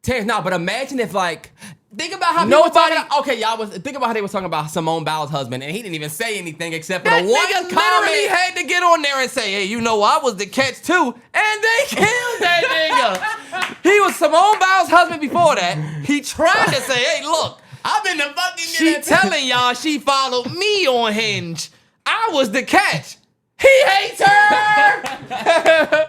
Terrance, no, but imagine if like, think about how people think about how they was talking about Simone Biles' husband, and he didn't even say anything except for the one comment. Literally had to get on there and say, hey, you know, I was the catch too, and they killed that nigga. He was Simone Biles' husband before that. He tried to say, hey, look, I've been the fucking She telling y'all she followed me on Hinge. I was the catch. He hates her.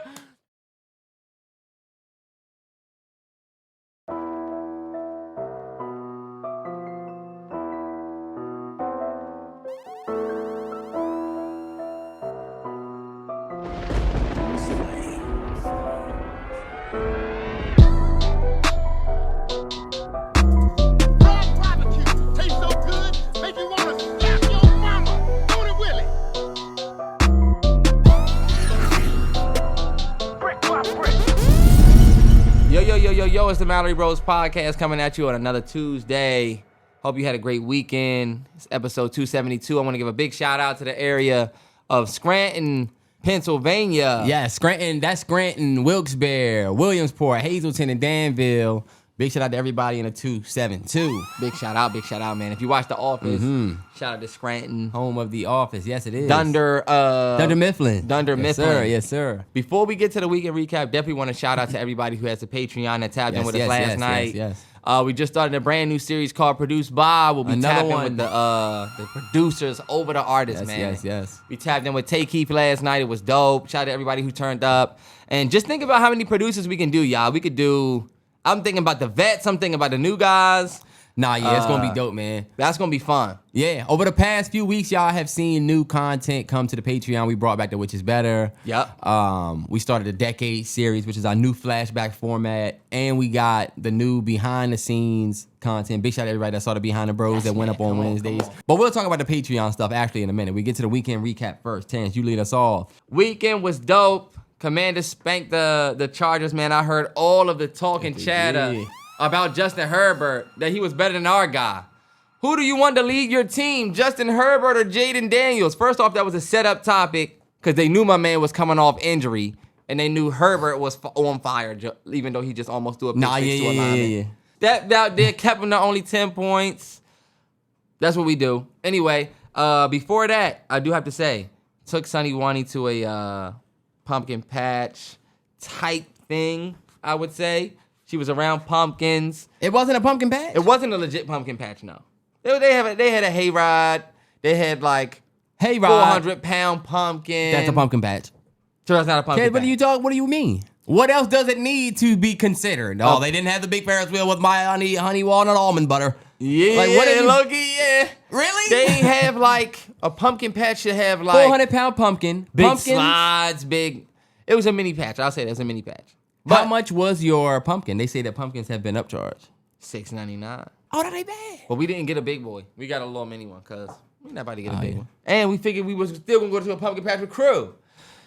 Yo, it's the Mallory Bros podcast coming at you on another Tuesday. Hope you had a great weekend. It's episode 272. I want to give a big shout out to the area of Scranton, Pennsylvania. Yeah, Scranton, that's Scranton, Wilkes-Barre, Williamsport, Hazleton, and Danville. Big shout out to everybody in the 272. Big shout out, man. If you watch The Office, shout out to Scranton. Home of The Office, yes it is. Dunder Mifflin. Mifflin. Yes, sir. Before we get to the weekend recap, definitely want to shout out to everybody who has a Patreon that tapped in with us last night. Yes. We just started a brand new series called Produced By. We'll be tapping with the producers over the artists, man. Yes. We tapped in with Tay Keith last night. It was dope. Shout out to everybody who turned up. And just think about how many producers we can do, y'all. We could do... I'm thinking about the vets. I'm thinking about the new guys. Nah, yeah, it's gonna be dope, man. That's gonna be fun. Yeah, over the past few weeks, y'all have seen new content come to the Patreon. We brought back the Which Is Better. Yep. We started the Decade series, which is our new flashback format, and we got the new behind the scenes content. Big shout out to everybody that saw the Behind the Bros that went up on Wednesdays. But we'll talk about the Patreon stuff actually in a minute. We get to the weekend recap first. Terrance, you lead us off. Weekend was dope. Commander spanked the Chargers, man. I heard all of the talking chatter about Justin Herbert, that he was better than our guy. Who do you want to lead your team, Justin Herbert or Jaden Daniels? First off, that was a setup topic because they knew my man was coming off injury, and they knew Herbert was on fire, even though he just almost threw a pick six to a lineman. That out there kept him to only 10 points. That's what we do. Anyway, before that, I do have to say, took Sonny Wani to a... pumpkin patch type thing, I would say. She was around pumpkins. It wasn't a pumpkin patch? It wasn't a legit pumpkin patch, no. They had a hayride. They had like 400-pound pumpkin. That's a pumpkin patch. So that's not a pumpkin patch. What do you mean? What else does it need to be considered? Oh, they didn't have the big Ferris wheel with my honey walnut almond butter. Yeah, like, what Loki, yeah. Really? They have like a pumpkin patch should have like 400-pound pumpkin. Big Pumpkins. slides, big. It was a mini patch. I'll say it was a mini patch. But how much was your pumpkin? They say that pumpkins have been upcharged. $6.99. Oh, that ain't bad. But we didn't get a big boy. We got a little mini one because we're not about to get a big one. And we figured we was still gonna go to a pumpkin patch with crew.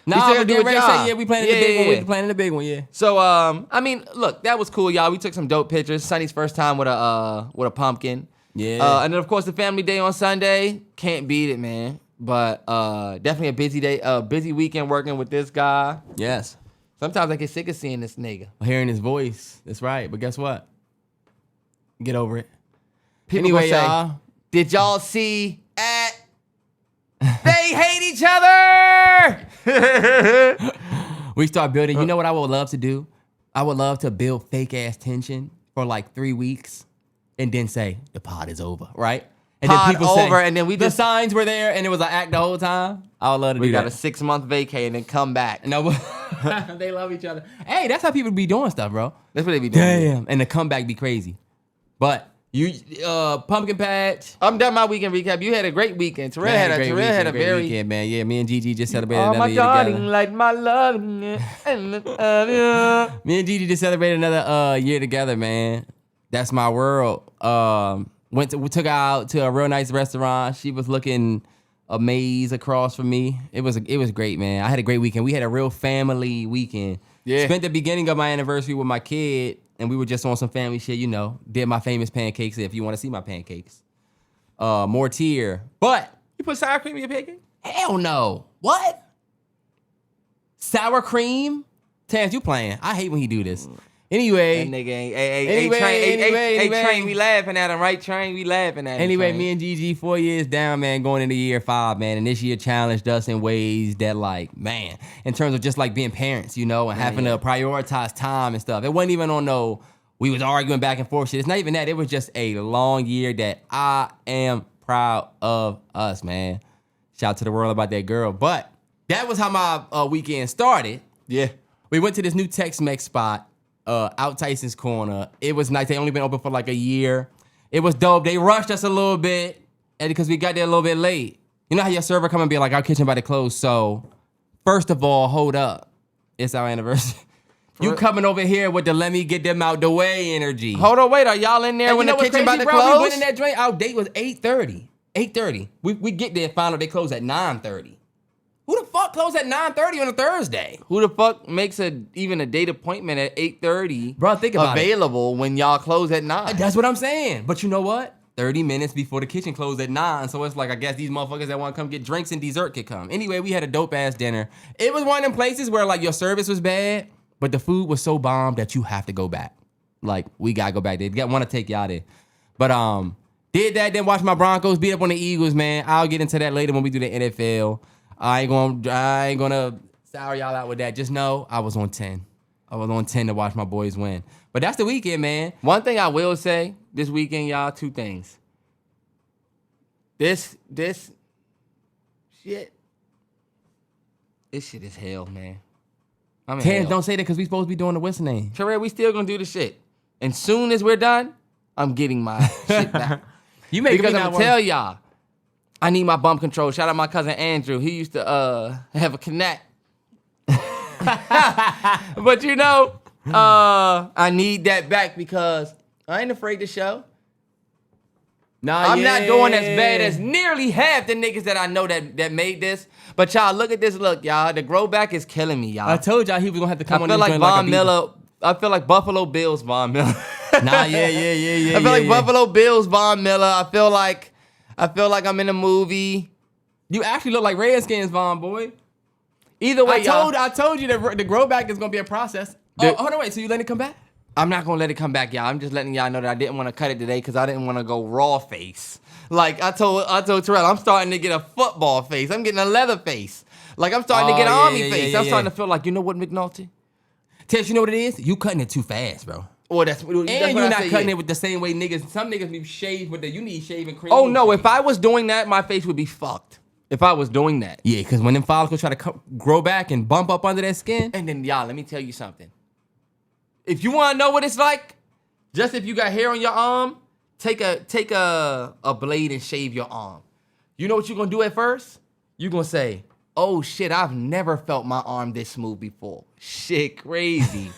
Nah, we planning the big one. We planning the big one, yeah. So I mean, look, that was cool, y'all. We took some dope pictures. Sonny's first time with a pumpkin. Yeah. And then of course the family day on Sunday. Can't beat it, man. But definitely a busy day, busy weekend working with this guy. Yes. Sometimes I get sick of seeing this nigga. Hearing his voice. That's right. But guess what? Get over it. People anyway, y'all. Did y'all see at They Hate Each Other? We start building. You know what I would love to do? I would love to build fake ass tension for like 3 weeks and then say, the pod is over, right? And pod then people over, say, and then the signs were there, and it was an act the whole time. I would love to do that. We got a 6-month vacay and then come back. No, they love each other. Hey, that's how people be doing stuff, bro. That's what they be doing. Damn, and the comeback be crazy. But you, pumpkin patch. I'm done my weekend recap. You had a great weekend. Terrell had a very weekend, man. Yeah, me and Gigi just celebrated another year together. Like my love. Me and Gigi just celebrated another year together, man. That's my world. We took her out to a real nice restaurant. She was looking amazed across from me. It was great, man. I had a great weekend. We had a real family weekend. Yeah. Spent the beginning of my anniversary with my kid, and we were just on some family shit, you know. Did my famous pancakes if you want to see my pancakes. More tier. But you put sour cream in your pancake? Hell no. What? Sour cream? Terrance, you playing. I hate when he do this. Anyway. That nigga ain't. Hey, Train, we laughing at him, right? Train, we laughing at him. Anyway, Train. me and Gigi 4 years down, man, going into year 5, man. And this year challenged us in ways that, like, man, in terms of just like being parents, you know, and having to prioritize time and stuff. It wasn't even on no, we was arguing back and forth shit. It's not even that. It was just a long year that I am proud of us, man. Shout out to the world about that girl. But that was how my weekend started. Yeah. We went to this new Tex-Mex spot, out Tyson's Corner. It was nice. They only been open for like a year. It was dope. They rushed us a little bit because we got there a little bit late. You know how your server come and be like, our kitchen about to close. So, first of all, hold up. It's our anniversary. You coming over here with the let me get them out the way energy. Hold on, wait. Are y'all in there when the kitchen about to close? We went in that joint. Our date was 8:30. 8:30. We get there and find out they close at 9:30. Who the fuck closed at 9:30 on a Thursday? Who the fuck makes even a date appointment at 8:30? Bro, think about available when y'all close at 9? That's what I'm saying. But you know what? 30 minutes before the kitchen closed at 9. So it's like, I guess these motherfuckers that want to come get drinks and dessert could come. Anyway, we had a dope-ass dinner. It was one of them places where, like, your service was bad, but the food was so bomb that you have to go back. Like, we got to go back. They want to take y'all there. But, did that, then watch my Broncos beat up on the Eagles, man. I'll get into that later when we do the NFL. I ain't gonna sour y'all out with that. Just know I was on 10. I was on 10 to watch my boys win. But that's the weekend, man. One thing I will say this weekend, y'all, 2 things. This shit is hell, man. I'm in Terrance, hell. don't say that because we supposed to be doing the what's the name. Terrell, we still gonna do the shit. And soon as we're done, I'm getting my shit back. You make because I'm gonna tell y'all, I need my bump control. Shout out my cousin Andrew. He used to have a Connect. But you know, I need that back because I ain't afraid to show. I'm not doing as bad as nearly half the niggas that I know that made this. But y'all, look at this look, y'all. The grow back is killing me, y'all. I told y'all he was gonna have to come on. I feel like Von Miller. I feel like Buffalo Bills Von Miller. Yeah. I feel like Buffalo Bills Von Miller. I feel like I'm in a movie. You actually look like Redskins, Von boy. Either way, I told you that the grow back is gonna be a process. Hold on, wait. So you letting it come back? I'm not gonna let it come back, y'all. I'm just letting y'all know that I didn't want to cut it today because I didn't want to go raw face. Like I told Terrell, I'm starting to get a football face. I'm getting a leather face. Like I'm starting to get an army face. I'm starting to feel like, you know what, McNulty? Tess, you know what it is? You cutting it too fast, bro. Well, that's you're not cutting it with the same way niggas. Some niggas need shave with you need shaving cream. Oh no, if I was doing that, my face would be fucked. If I was doing that. Yeah, because when them follicles try to grow back and bump up under that skin. And then y'all, let me tell you something. If you want to know what it's like, just if you got hair on your arm, take a blade and shave your arm. You know what you're gonna do at first? You're gonna say, oh shit, I've never felt my arm this smooth before. Shit crazy.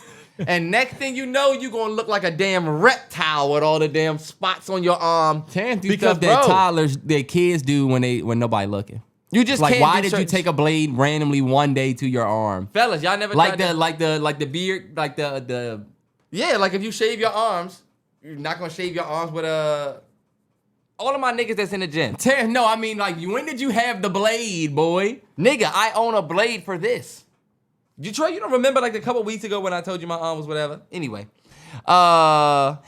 And next thing you know, you're gonna look like a damn reptile with all the damn spots on your arm. Terrance do stuff that toddlers, their kids do when nobody looking. You just like, can't why did you take a blade randomly one day to your arm? Fellas, y'all never like the beard, like the yeah, like if you shave your arms, you're not gonna shave your arms with all of my niggas that's in the gym. Terrance, no, I mean like when did you have the blade, boy? Nigga, I own a blade for this. Detroit, you don't remember like a couple weeks ago when I told you my arm was whatever? Anyway. All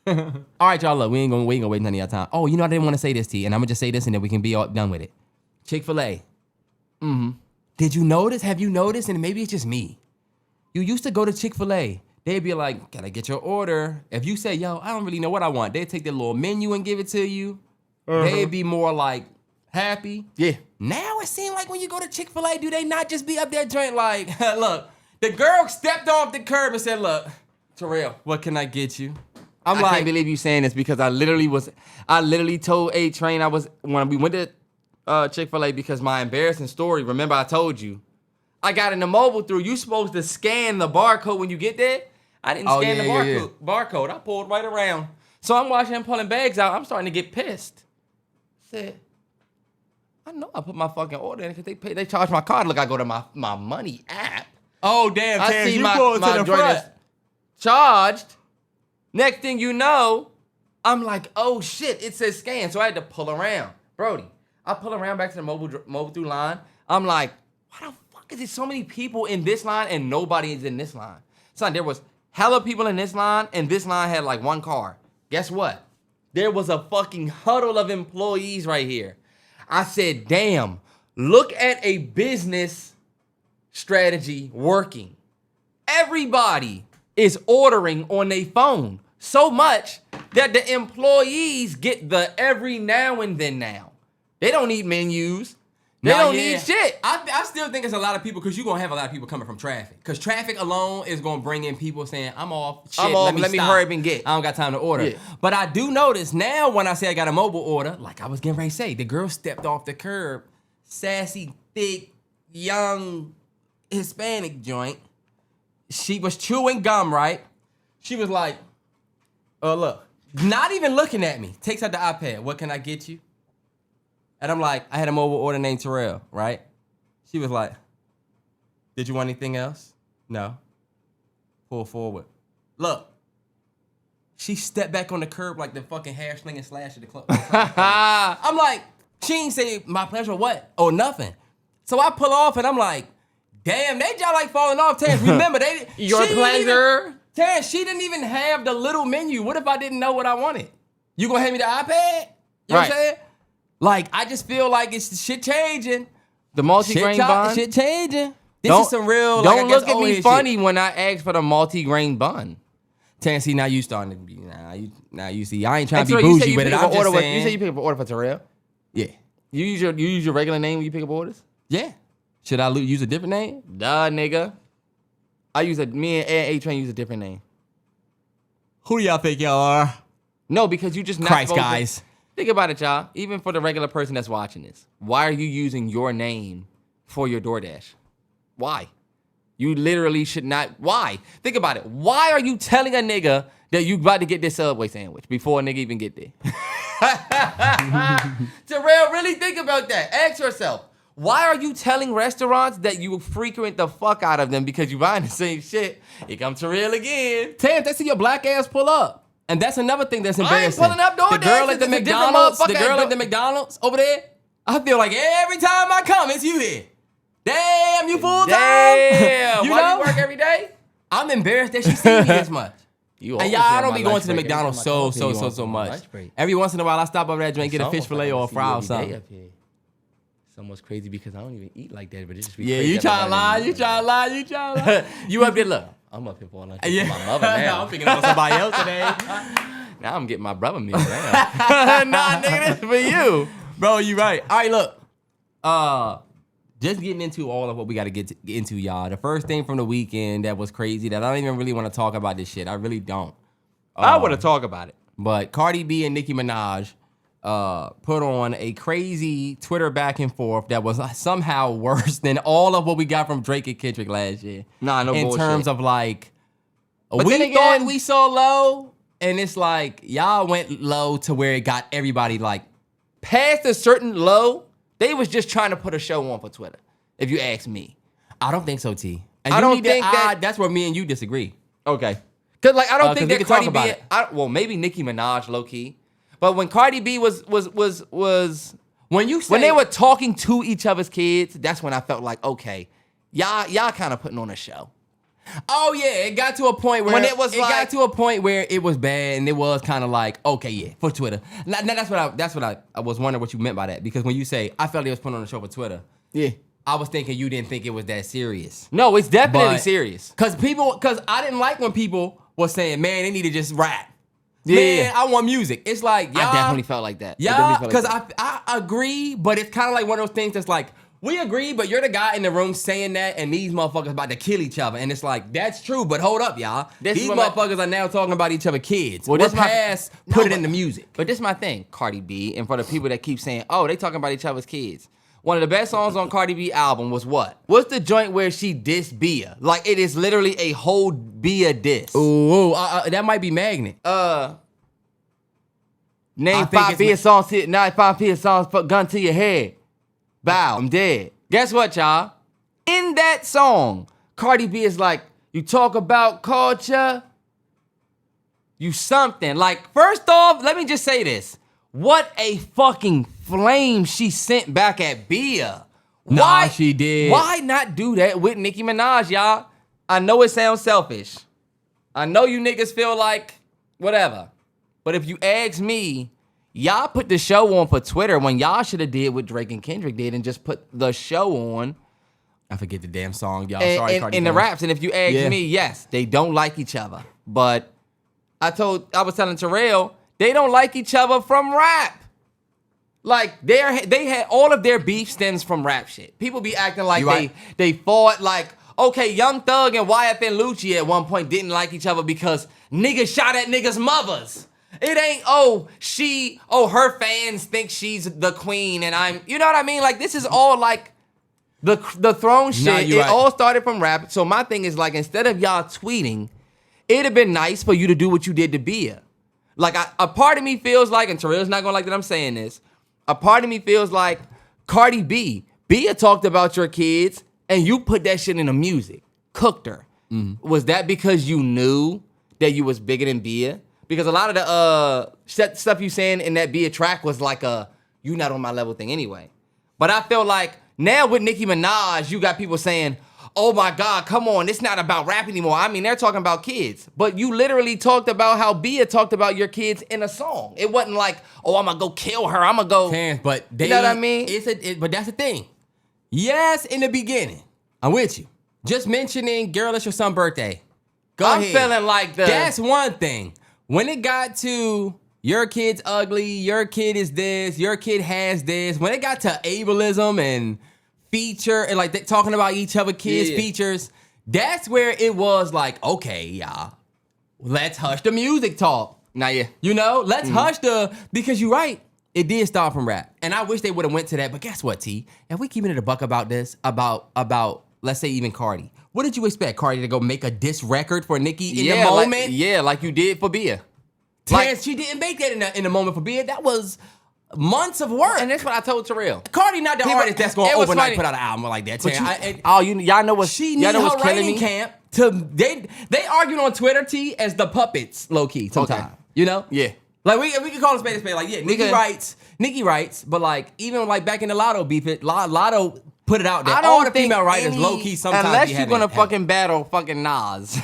right, y'all, look, we ain't gonna waste none of y'all time. Oh, you know I didn't want to say this to you, and I'm gonna just say this and then we can be all done with it. Chick-fil-A. Mm-hmm. Did you notice? Have you noticed? And maybe it's just me. You used to go to Chick-fil-A. They'd be like, can I get your order? If you say, yo, I don't really know what I want, they'd take their little menu and give it to you. They'd be more like happy. Yeah. Now it seems like when you go to Chick-fil-A, do they not just be up there drink like, look, the girl stepped off the curb and said, look, Terrell, what can I get you? I can't believe you saying this because I literally told A-Train when we went to Chick-fil-A because my embarrassing story, remember I told you, I got in the mobile through, you supposed to scan the barcode when you get there. I didn't scan the barcode. I pulled right around. So I'm watching him pulling bags out. I'm starting to get pissed. Said, I know I put my fucking order in because they charged my card. Look, I go to my money app. Oh, damn, I Terrance, see you pulled to the front. Charged. Next thing you know, I'm like, oh shit, it says scan. So I had to pull around. Brody, I pull around back to the mobile through line. I'm like, why the fuck is there so many people in this line and nobody is in this line? Son, there was hella people in this line, and this line had like one car. Guess what? There was a fucking huddle of employees right here. I said, damn, look at a business strategy working. Everybody is ordering on their phone so much that the employees get the every now and then now. They don't need menus. They don't need shit. I still think it's a lot of people because you're going to have a lot of people coming from traffic. Because traffic alone is going to bring in people saying, I'm off. Shit, let me hurry up and get. I don't got time to order. Yeah. But I do notice now when I say I got a mobile order, like I was getting ready to say, the girl stepped off the curb, sassy, thick, young Hispanic joint. She was chewing gum, right? She was like, look, not even looking at me. Takes out the iPad. What can I get you? And I'm like, I had a mobile order named Terrell, right? She was like, did you want anything else? No. Pull forward. Look. She stepped back on the curb like the fucking hair slinging slash at the club. I'm like, she ain't say my pleasure or what? Or nothing. So I pull off and I'm like, damn, they just like falling off, Terrance. Remember, Your pleasure? Terrance, she didn't even have the little menu. What if I didn't know what I wanted? You gonna hand me the iPad? You know what I'm saying? Like, I just feel like it's shit changing. The multi-grain bun? Shit changing. This is some real, don't look at me funny when I ask for the multi-grain bun. Terrance, see, now you starting to be, now you see, I ain't trying to be bougie with it. I'm just saying. You said you pick up an order for Terrell? Yeah. You use your regular name when you pick up orders? Yeah. Should I use a different name? Duh, nigga. Me and A-Train use a different name. Who do y'all think y'all are? No, because you just not Christ, guys. Think about it, y'all. Even for the regular person that's watching this, why are you using your name for your DoorDash? Why? You literally should not. Why? Think about it. Why are you telling a nigga that you about to get this Subway sandwich before a nigga even get there? Terrell, really think about that. Ask yourself, why are you telling restaurants that you frequent the fuck out of them because you buying the same shit? Here comes Terrell again. Terrance, they see your black ass pull up. And that's another thing that's embarrassing. I ain't pulling up DoorDash. The girl at the McDonald's over there, I feel like every time I come, it's you there. Damn, you full time. Damn. You work every day? I'm embarrassed that she sees me this much. And y'all, I don't be going to the break. McDonald's so much. Every once in a while, I stop over there, drink, get a fish fillet or a fry or something. It's almost crazy because I don't even eat like that, but it just be crazy. Yeah, you trying to lie. You up there, look. I'm up here for lunch with my mother now. I'm thinking about somebody else today. Now I'm getting my brother meal now. Nah, nigga, this for you. Bro, you right. All right, look. Just getting into all of what we got to get into, y'all. The first thing from the weekend that was crazy that I don't even really want to talk about this shit. I really don't. I want to talk about it. But Cardi B and Nicki Minaj put on a crazy Twitter back and forth that was somehow worse than all of what we got from Drake and Kendrick last year. Nah, no bullshit. In terms of like, we thought we saw low, and it's like, y'all went low to where it got everybody like, past a certain low, they was just trying to put a show on for Twitter, if you ask me. I don't think so, T. And I don't think that's where me and you disagree. Okay. Because like, I don't think that Cardi B, well, maybe Nicki Minaj low key. But when Cardi B was when they were talking to each other's kids, that's when I felt like, okay, y'all kind of putting on a show. Oh yeah, it got to a point where it was bad, and it was kind of like, okay, yeah, for Twitter. Now that's what I was wondering what you meant by that, because when you say I felt it was putting on a show for Twitter, yeah, I was thinking you didn't think it was that serious. No, it's definitely serious. Cause I didn't like when people were saying, man, they need to just rap. Yeah, man, I want music. It's like, y'all, I definitely felt like that. Yeah, because I agree, but it's kind of like one of those things that's like, we agree, but you're the guy in the room saying that, and these motherfuckers about to kill each other. And it's like, that's true, but hold up, y'all. These motherfuckers are now talking about each other kids. Well, put it in the music. But this is my thing, Cardi B, and for the people that keep saying, oh, they talking about each other's kids. One of the best songs on Cardi B album was what? What's the joint where she dissed Bia? Like, it is literally a whole Bia diss. Ooh, that might be Magnet. Name 5 Bia songs, 5 Bia songs, put gun to your head. Bow, I'm dead. Guess what, y'all? In that song, Cardi B is like, you talk about culture, you something. Like, first off, let me just say this. What a fucking flame she sent back at Bia. Nah, she did. Why not do that with Nicki Minaj, y'all? I know it sounds selfish. I know you niggas feel like whatever. But if you ask me, y'all put the show on for Twitter when y'all should have did what Drake and Kendrick did and just put the show on. I forget the damn song, y'all. Sorry, Cardi. In the raps. And if you ask me, yes, they don't like each other. But I was telling Terrell, they don't like each other from rap. Like they had all of their beef stems from rap shit. People be acting like they fought like, okay, Young Thug and YFN Lucci at one point didn't like each other because niggas shot at niggas' mothers. It ain't, her fans think she's the queen and you know what I mean? Like this is all like the throne shit. It all started from rap. So my thing is like, instead of y'all tweeting, it'd have been nice for you to do what you did to Bia. Like a part of me feels like, and Terrell's not gonna like that I'm saying this, a part of me feels like Cardi B, Bia talked about your kids and you put that shit in the music, cooked her. Mm-hmm. Was that because you knew that you was bigger than Bia? Because a lot of the stuff you saying in that Bia track was like you not on my level thing anyway. But I feel like now with Nicki Minaj, you got people saying, oh my God, come on, it's not about rap anymore. I mean, they're talking about kids. But you literally talked about how Bia talked about your kids in a song. It wasn't like, oh, I'm going to go kill her. I'm going to go. But you know what I mean? But that's the thing. Yes, in the beginning. I'm with you. Just mentioning, girl, it's your son's birthday. Go ahead. I'm feeling like that's one thing. When it got to your kid's ugly, your kid is this, your kid has this. When it got to ableism and feature and like they talking about each other kids' features, that's where it was like, okay, y'all, let's hush the music talk. You know, let's hush because you're right, it did start from rap. And I wish they would have went to that, but guess what, T? If we keeping it a buck about this, about let's say even Cardi, what did you expect, Cardi to go make a diss record for Nicki in the moment? Like you did for Bia. Terrance, she didn't make that in the moment for Bia. That was months of work. And that's what I told Terrell. Cardi not the artist that's going to overnight put out an album like that. Y'all know what she needs her writing camp to they arguing on Twitter, T, as the puppets, low key sometimes. Okay. You know? Yeah. Like we can call it spade a spade. Like, yeah, Nicki writes, but like even like back in the Lotto beef, Lotto put it out there. All the female writers low key sometimes unless you're gonna fucking battle fucking Nas.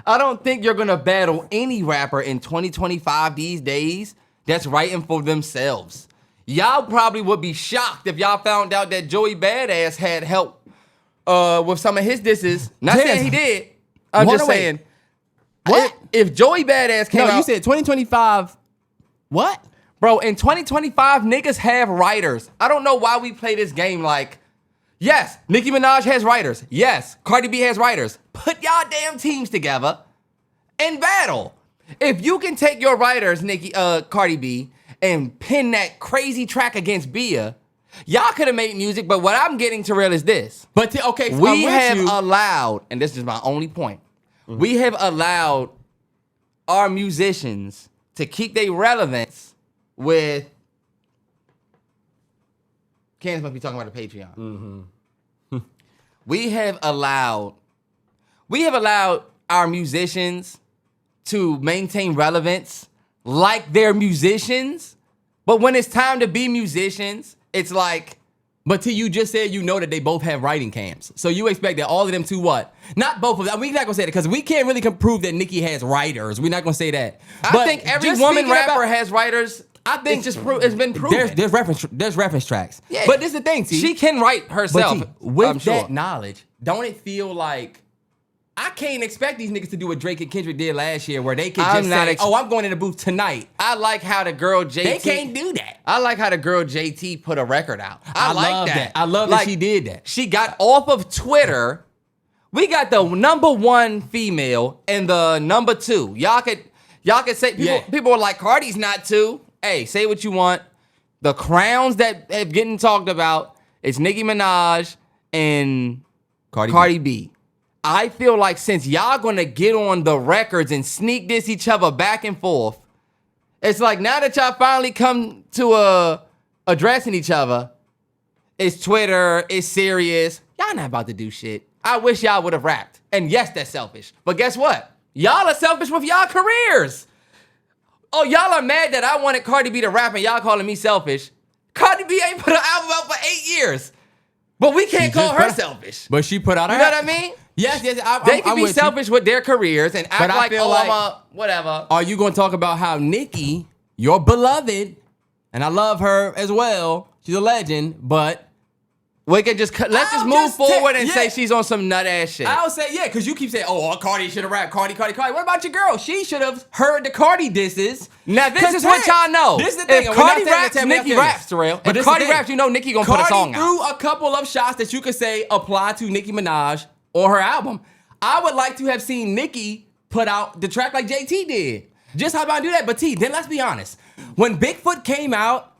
I don't think you're gonna battle any rapper in 2025 these days that's writing for themselves. Y'all probably would be shocked if y'all found out that Joey Badass had help with some of his disses. Not saying he did. I'm just saying. What? If Joey Badass came out... No, you said 2025... What? Bro, in 2025, niggas have writers. I don't know why we play this game like... Yes, Nicki Minaj has writers. Yes, Cardi B has writers. Put y'all damn teams together and battle. If you can take your writers, Cardi B, and pin that crazy track against Bia, y'all could have made music, but what I'm getting to real is this. But we have allowed, and this is my only point, we have allowed our musicians to keep their relevance with... Candace must be talking about the Patreon. Mm-hmm. We have allowed our musicians to maintain relevance like they're musicians, but when it's time to be musicians, it's like... But T, you just said you know that they both have writing camps. So you expect that all of them to what? Not both of them. We're not going to say that because we can't really prove that Nicki has writers. We're not going to say that. I think every woman rapper has writers. I think it's been proven. There's reference tracks. Yeah. But this is the thing, T. She can write herself. But T, with that knowledge, don't it feel like I can't expect these niggas to do what Drake and Kendrick did last year, where they could just say, "Oh, I'm going in the booth tonight." I like how the girl JT. They can't do that. I like how the girl JT put a record out. I like that. I love that she did that. She got off of Twitter. We got the #1 female and the #2. Y'all could say people are like Cardi's not 2. Hey, say what you want. The crowns that have getting talked about, it's Nicki Minaj and Cardi B. I feel like since y'all gonna get on the records and sneak diss each other back and forth, it's like now that y'all finally come to addressing each other, it's Twitter, it's serious. Y'all not about to do shit. I wish y'all would have rapped. And yes, that's selfish. But guess what? Y'all are selfish with y'all careers. Oh, y'all are mad that I wanted Cardi B to rap and y'all calling me selfish. Cardi B ain't put an album out for 8 years. But we can't call her selfish. But she put out You know what I mean? Yes, They can I'm be with you. selfish with their careers and act But I like, feel oh, like- I'm a whatever. Are you going to talk about how Nicki, your beloved, and I love her as well, she's a legend, but We can just let's just I'll move just forward take- and yeah. say she's on some nut ass shit. I'll say, yeah, because you keep saying, oh, Cardi should have rapped. Cardi. What about your girl? She should have heard the Cardi disses. Now this is Terrance, what y'all know. This is the thing. If and we're not Cardi saying raps, that Terrance Nicki feels raps, this. Terrell. But If this Cardi is the thing. raps, you know Nicki gonna put a Cardi song out. threw a couple of shots that you could say apply to Nicki Minaj on her album. I would like to have seen Nicki put out the track like JT did. Just how about do that? But T, then let's be honest. When Bigfoot came out,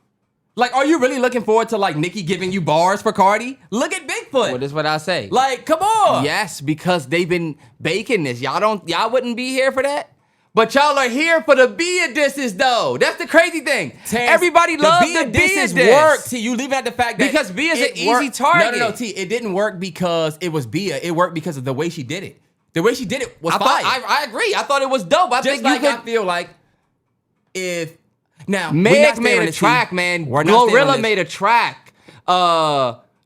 like, are you really looking forward to like Nicki giving you bars for Cardi? Look at Bigfoot. Well, this is what I say. Like, come on. Yes, because they've been baking this. Y'all wouldn't be here for that. But y'all are here for the Bia disses though. That's the crazy thing. Terrance, Everybody loves the Bia disses diss. work. T, you leave out the fact that Because Bia's it an easy worked. target. No, T, it didn't work because it was Bia. It worked because of the way she did it. The way she did it was fire. I agree. I thought it was dope. I Just think like you I could. feel like if now we're not Meg staying made on a this, T. track, man. We're not staying on Glorilla this. made a track.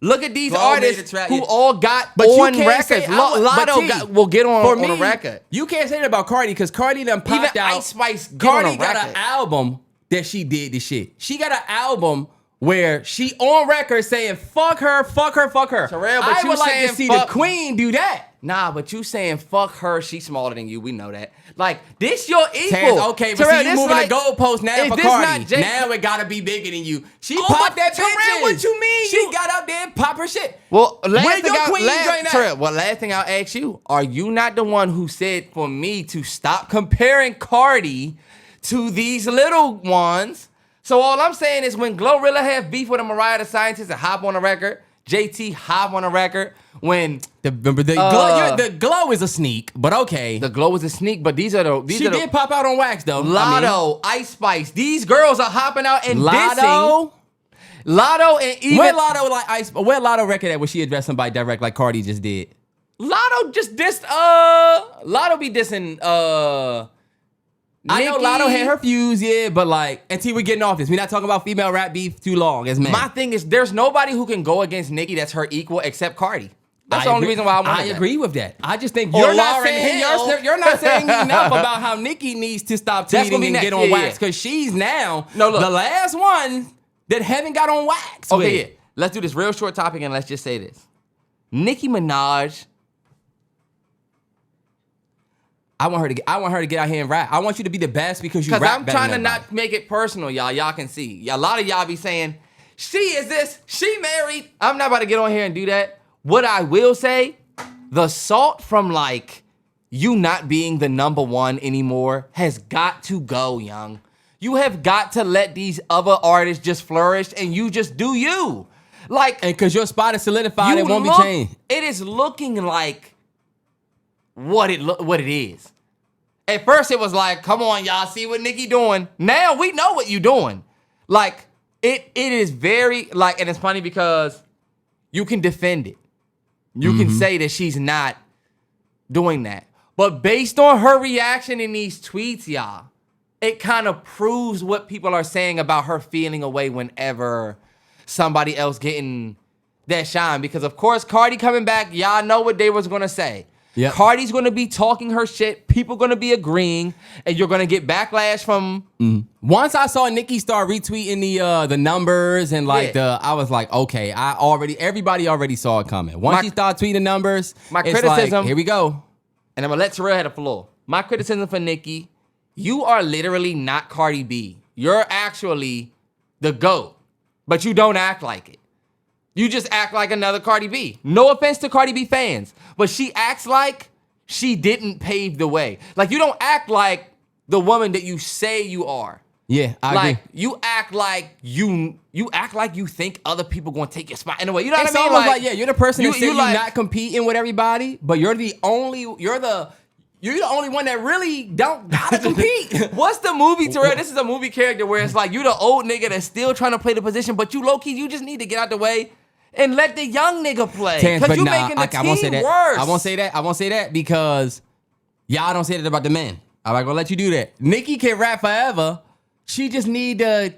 Look at these Flo made artists a track, who yeah. all got But you on can't records. say- I would- but Lotto T, will get on, For on me, a record. you can't say that about Cardi because Cardi done popped Even out. Ice Spice get on Cardi a got record. an album that she did this shit. She got an album where she on record saying fuck her, fuck her, fuck her. Terrell, but I you would like saying to see fuck- the queen do that. Nah, but you saying fuck her, she's smaller than you. We know that. Like, this your equal. Terrance, okay, but Terrell, see, you this moving like- the goalpost now if for this Cardi. not J- Now it gotta be bigger than you. She Oh, popped but that Terrell, bitches. what you mean? She You- got up there and pop her shit. Well, Where last your queen joint at? Terrell, well, last thing I'll ask you, are you not the one who said for me to stop comparing Cardi to these little ones? So all I'm saying is when Glorilla have beef with a Mariah the Scientist and hop on a record, JT hop on a record, when The glow is a sneak, but okay. the Glow was a sneak, but these are the She did pop out on wax though. Lotto, Ice Spice, these girls are hopping out and dissing. Lotto. Lotto and even Where Lotto like Ice? Where Lotto record at where she addressed somebody direct like Cardi just did? Lotto just dissed Lotto be dissing I know Nicki. Lotto had her fuse, yeah, but like, and T, we're getting off this. We're not talking about female rap beef too long as men. My thing is there's nobody who can go against Nicki that's her equal except Cardi. That's the only reason why I want I agree with that. I just think you're not Lauryn saying Hill. you're not saying enough about how Nicki needs to stop That's gonna tweeting be and next. get on Yeah, yeah. wax because she's now No, look. the last one that haven't got on wax. Okay, with. yeah. Let's do this real short topic and let's just say this. Nicki Minaj. I want her to get out here and rap. I want you to be the best because you Because rap I'm better trying to than not everybody. make it personal, y'all. Y'all can see. A lot of y'all be saying, she is this, she married. I'm not about to get on here and do that. What I will say, the salt from like you not being the number one anymore has got to go, young. You have got to let these other artists just flourish and you just do you. Like, And because your spot is solidified, it won't be look- changed. It is looking like what it is. At first, it was like, come on, y'all, see what Nicki doing. Now we know what you doing. Like, it is very, like, and it's funny because you can defend it. You can say that she's not doing that. But based on her reaction in these tweets, y'all, it kind of proves what people are saying about her feeling away whenever somebody else getting that shine. Because, of course, Cardi coming back, y'all know what they was going to say. Yep. Cardi's going to be talking her shit. People going to be agreeing. And you're going to get backlash from... Once I saw Nicki start retweeting the numbers and like Yeah. I was like, okay, everybody already saw it coming. Once she started tweeting numbers, My it's criticism- like, here we go. And I'm going to let Terrell have the floor. My criticism for Nicki, you are literally not Cardi B. You're actually the GOAT. But you don't act like it. You just act like another Cardi B. No offense to Cardi B fans, but she acts like she didn't pave the way. Like, you don't act like the woman that you say you are. Yeah, I Like, agree. you act like you act like you think other people gonna take your spot in a way. You know It's what I mean? almost like, yeah, you're the person that said you're like, not competing with everybody, but you're the only one that really don't gotta compete. What's the movie, Terrell? This is a movie character where it's like you the old nigga that's still trying to play the position, but you low-key, you just need to get out the way and let the young nigga play. Terrance, Because but you nah, making the I won't say team that. worse. I won't say that because y'all don't say that about the men. I'm not gonna let you do that. Nicki can rap forever. She just need to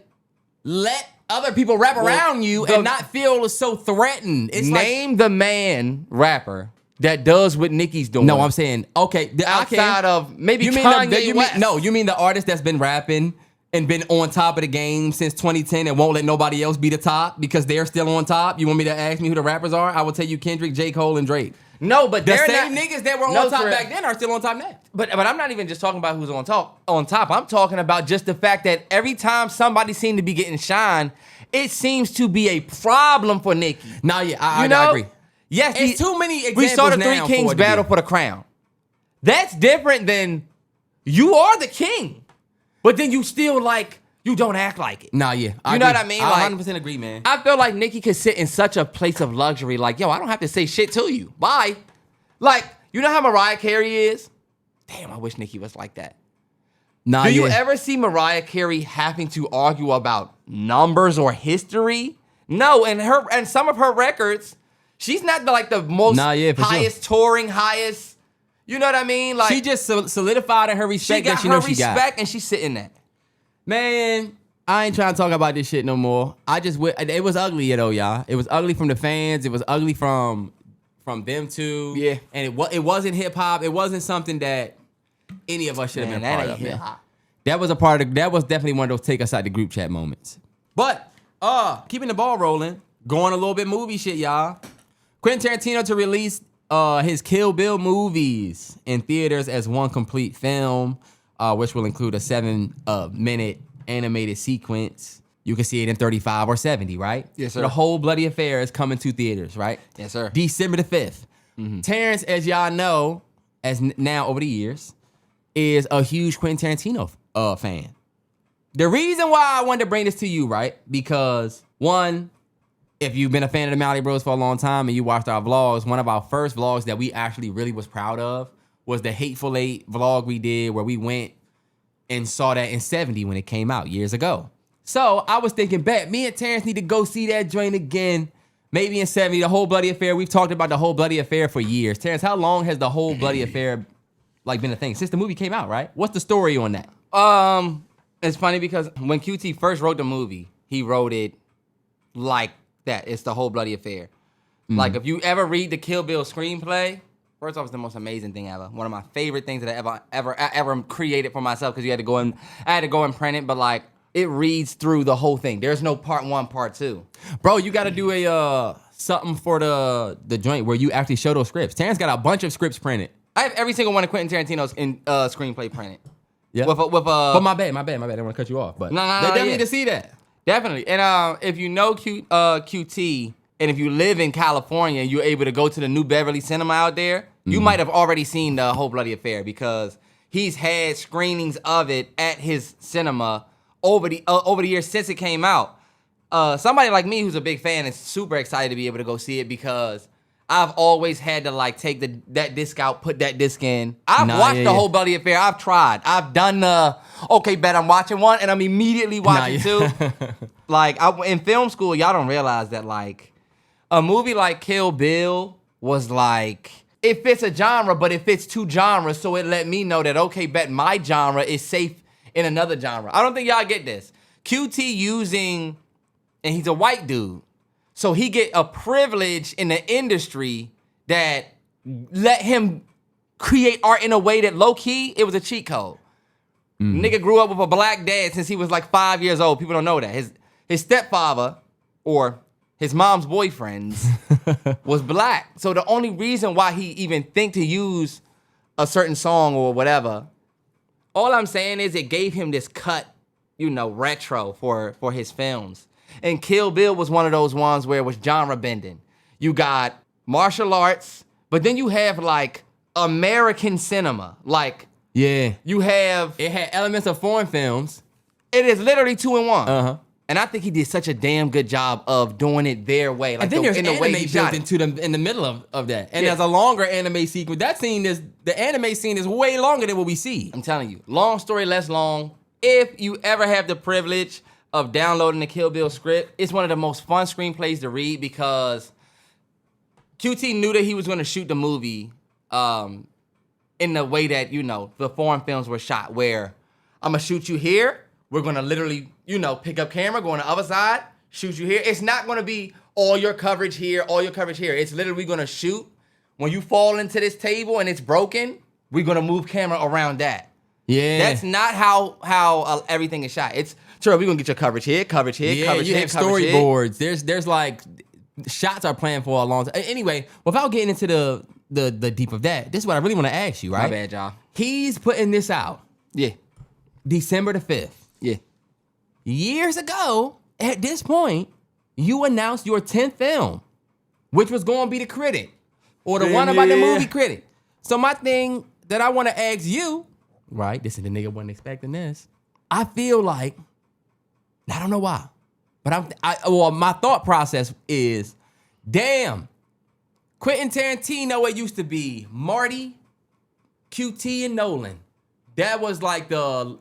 let other people rap around you and not feel so threatened. It's like Name the man rapper that does what Nicki's doing. No, I'm saying okay. Outside of maybe Kanye West. You mean the artist that's been rapping and been on top of the game since 2010 and won't let nobody else be the top because they're still on top? You want me to ask me who the rappers are? I will tell you Kendrick, J. Cole, and Drake. No, but the they're same not, niggas that were on top back then are still on top now. But I'm not even just talking about who's on top. I'm talking about just the fact that every time somebody seems to be getting shine, it seems to be a problem for Nicki. Nah, yeah, I agree. Yes, it's too many examples. We saw the Three Kings battle for the crown. That's different than you are the king, but then you still like you don't act like it. Nah, yeah, you know what I mean? I 100% agree, man. I feel like Nicki could sit in such a place of luxury, like yo, I don't have to say shit to you. Bye. Like you know how Mariah Carey is? Damn, I wish Nicki was like that. Nah, Do you ever see Mariah Carey having to argue about numbers or history? No, and some of her records. She's not the most highest touring, highest. You know what I mean? Like she just solidified in her respect that she knows she got. She got her respect, and she's sitting there. Man, I ain't trying to talk about this shit no more. It was ugly though, y'all. It was ugly from the fans. It was ugly from them too. Yeah, and it wasn't hip hop. It wasn't something that any of us should have been part of. Man. That was that was definitely one of those take us out the group chat moments. But keeping the ball rolling, going a little bit movie shit, y'all. Quentin Tarantino to release his Kill Bill movies in theaters as one complete film, which will include a 7-minute animated sequence. You can see it in 35 or 70, right? Yes, sir. The whole bloody affair is coming to theaters, right? Yes, sir. December the 5th. Mm-hmm. Terrance, as y'all know, now over the years, is a huge Quentin Tarantino fan. The reason why I wanted to bring this to you, right? Because one, if you've been a fan of the Mallory Bros for a long time and you watched our vlogs, one of our first vlogs that we actually really was proud of was the Hateful Eight vlog we did where we went and saw that in 70 when it came out years ago. So I was thinking, me and Terrance need to go see that joint again, maybe in 70, the whole bloody affair. We've talked about the whole bloody affair for years. Terrance, how long has the whole bloody affair been a thing? Since the movie came out, right? What's the story on that? It's funny because when QT first wrote the movie, he wrote it like that. It's the whole bloody affair. Mm-hmm. Like if you ever read the Kill Bill screenplay, first off, it's the most amazing thing ever. One of my favorite things that I ever created for myself because I had to go and print it, but like it reads through the whole thing. There's no part 1, part 2. Bro, you got to do a something for the joint where you actually show those scripts. Terrance got a bunch of scripts printed. I have every single one of Quentin Tarantino's screenplay printed. Yeah. But my bad. I don't want to cut you off. But no, they definitely need to see that. Definitely. And if you know QT, and if you live in California and you're able to go to the New Beverly Cinema out there, you might have already seen the whole bloody affair because he's had screenings of it at his cinema over the years since it came out. Somebody like me who's a big fan is super excited to be able to go see it because I've always had to like take that disc out, put that disc in. I've watched the whole bloody affair. I've tried. I've done the I'm watching one and I'm immediately watching two. Like in film school, y'all don't realize that like a movie like Kill Bill was like it fits a genre, but it fits 2 genres, so it let me know that my genre is safe in another genre. I don't think y'all get this. QT and he's a white dude. So he get a privilege in the industry that let him create art in a way that low-key, it was a cheat code. Nigga grew up with a black dad since he was like 5 years old. People don't know that. His stepfather, or his mom's boyfriends, was black. So the only reason why he even think to use a certain song or whatever, all I'm saying is it gave him this cut, retro for his films. And Kill Bill was one of those ones where it was genre bending. You got martial arts, but then you have like American cinema. Like, yeah, it had elements of foreign films. It is literally 2 in 1. Uh-huh. And I think he did such a damn good job of doing it their way. Like and then there's in anime the way he built shot into them in the middle of that. And there's a longer anime sequence. The anime scene is way longer than what we see. I'm telling you, long story less long. If you ever have the privilege of downloading the Kill Bill script, it's one of the most fun screenplays to read because QT knew that he was going to shoot the movie in the way that, the foreign films were shot, where I'm going to shoot you here. We're going to literally, pick up camera, go on the other side, shoot you here. It's not going to be all your coverage here, all your coverage here. It's literally going to shoot. when you fall into this table and it's broken, we're gonna move camera around that. Yeah. That's not how everything is shot. It's sure we're gonna get your coverage here, coverage here, Yeah, coverage you here, have coverage here. storyboards. There's like shots are planned for a long time. Anyway, without getting into the deep of that, this is what I really want to ask you, right? My bad, y'all. He's putting this out Yeah. December the 5th. Yeah. Years ago, at this point, you announced your 10th film, which was going to be The Critic, or the one about the movie Critic. So my thing that I want to ask you, right? This is the nigga wasn't expecting this. I feel like, I don't know why, but my thought process is, damn, Quentin Tarantino, it used to be Marty, QT, and Nolan. That was like the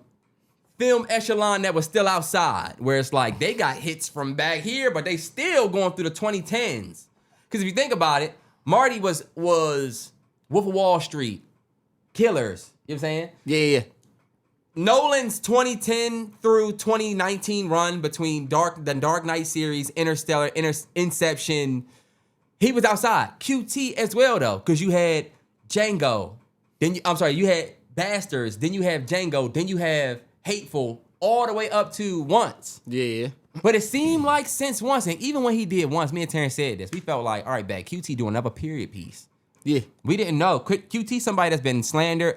film echelon that was still outside, where it's like they got hits from back here, but they still going through the 2010s. Because if you think about it, Marty was Wolf of Wall Street, Killers, you know what I'm saying? Yeah. Nolan's 2010 through 2019 run between the Dark Knight series, Interstellar, Inception, he was outside. QT as well, though, because you had Django. You had Bastards. Then you have Django. Then you have Hateful, all the way up to Once. Yeah. But it seemed like since Once, and even when he did Once, me and Terrance said this, we felt like, all right, back, QT doing another period piece. Yeah. We didn't know. QT, somebody that's been slandered,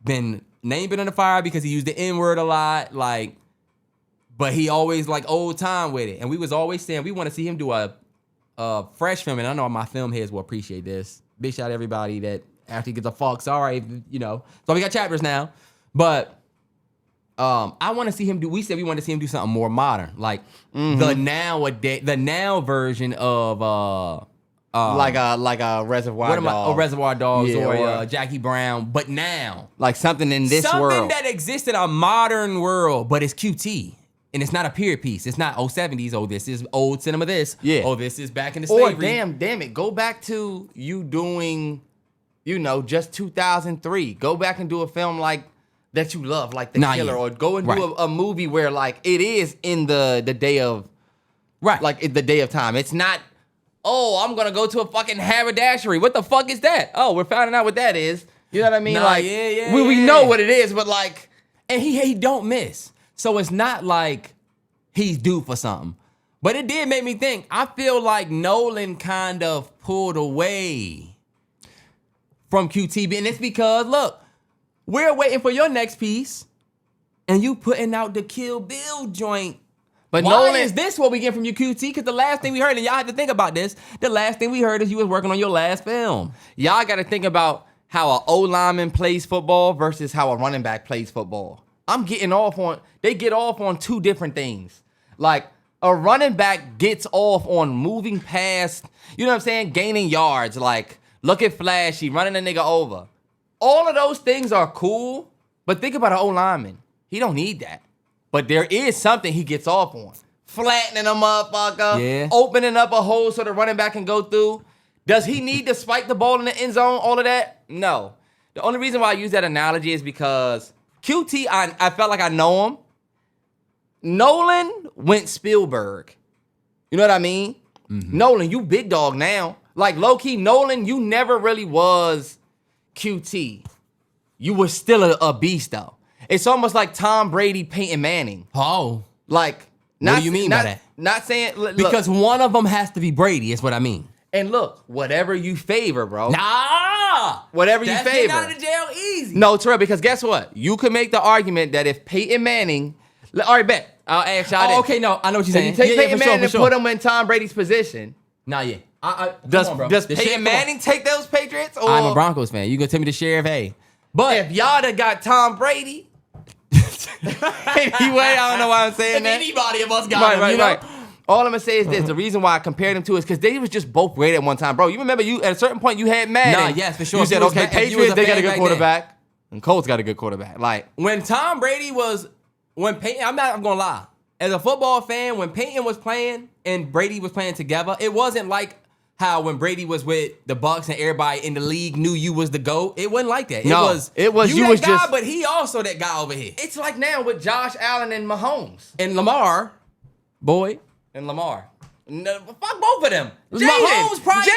been named in the fire because he used the N-word a lot, like, but he always like old time with it. And we was always saying we want to see him do a fresh film, and I know my film heads will appreciate this. Big shout out to everybody that after he gets a fuck, sorry, you know. So we got chapters now. But I want to see him do, we said we want to see him do something more modern. Like the now version of like a Reservoir Dogs. Reservoir Dogs, Yeah, or Jackie Brown, but now. Like something in this world. Something that exists in a modern world, but it's QT. And it's not a period piece. It's not 70s. Oh, this is old cinema this. Yeah. Oh, this is back in the Or slavery. damn it. Go back to you doing, just 2003. Go back and do a film like that you love, like The Killer. Yeah. Or go and do a movie where like it is in the day of, Right. like the day of time. It's not, oh, I'm going to go to a fucking haberdashery. What the fuck is that? Oh, we're finding out what that is. You know what I mean? Nah, like, yeah. we know what it is, but like. And he don't miss. So it's not like he's due for something. But it did make me think. I feel like Nolan kind of pulled away from QT. And it's because, look, we're waiting for your next piece. And you putting out the Kill Bill joint. But Why Nolan, is this what we get from you, QT? Because the last thing we heard, and y'all have to think about this, the last thing we heard is you was working on your last film. y'all got to think about how an O-lineman plays football versus how a running back plays football. They get off on two different things. Like, a running back gets off on moving past, you know what I'm saying, gaining yards, like, looking flashy, running a nigga over. All of those things are cool, but think about an O-lineman. He don't need that. But there is something he gets off on. Flattening a motherfucker, opening up a hole so the running back can go through. Does he need to spike the ball in the end zone, all of that? No. The only reason why I use that analogy is because QT, I felt like I know him. Nolan went Spielberg. You know what I mean? Mm-hmm. Nolan, you big dog now. Like, low-key, Nolan, you never really was QT. You were still a beast, though. It's almost like Tom Brady, Peyton Manning. Oh. Like, what do you mean by that? Not saying... Look, because one of them has to be Brady, is what I mean. And look, whatever you favor, bro. Nah! Whatever you favor. That's getting out of jail easy. No, Terrell, because guess what? You could make the argument that if Peyton Manning... All right, bet. I'll ask y'all this. Okay, no, I know what you're saying. You take Peyton Manning and put him in Tom Brady's position. Nah, yeah. Does Peyton Manning take those Patriots? Or I'm a Broncos fan. You gonna tell me the sheriff, hey. But if y'all done got Tom Brady... Anyway, I don't know why I'm saying that. Anybody of us got him, right. All I'm gonna say is this: the reason why I compared them to is because they was just both great at one time, bro. You remember at a certain point you had Madden. Nah, yes, for sure. You said, okay, Patriots, they got a good quarterback, and Colts got a good quarterback. Like when Tom Brady when Peyton, I'm gonna lie. As a football fan, when Peyton was playing and Brady was playing together, it wasn't like how when Brady was with the Bucks and everybody in the league knew you was the GOAT. It wasn't like that. It was you that was guy, just, but he also that guy over here. It's like now with Josh Allen and Mahomes and Lamar, boy. And Lamar. No, fuck both of them. Mahomes probably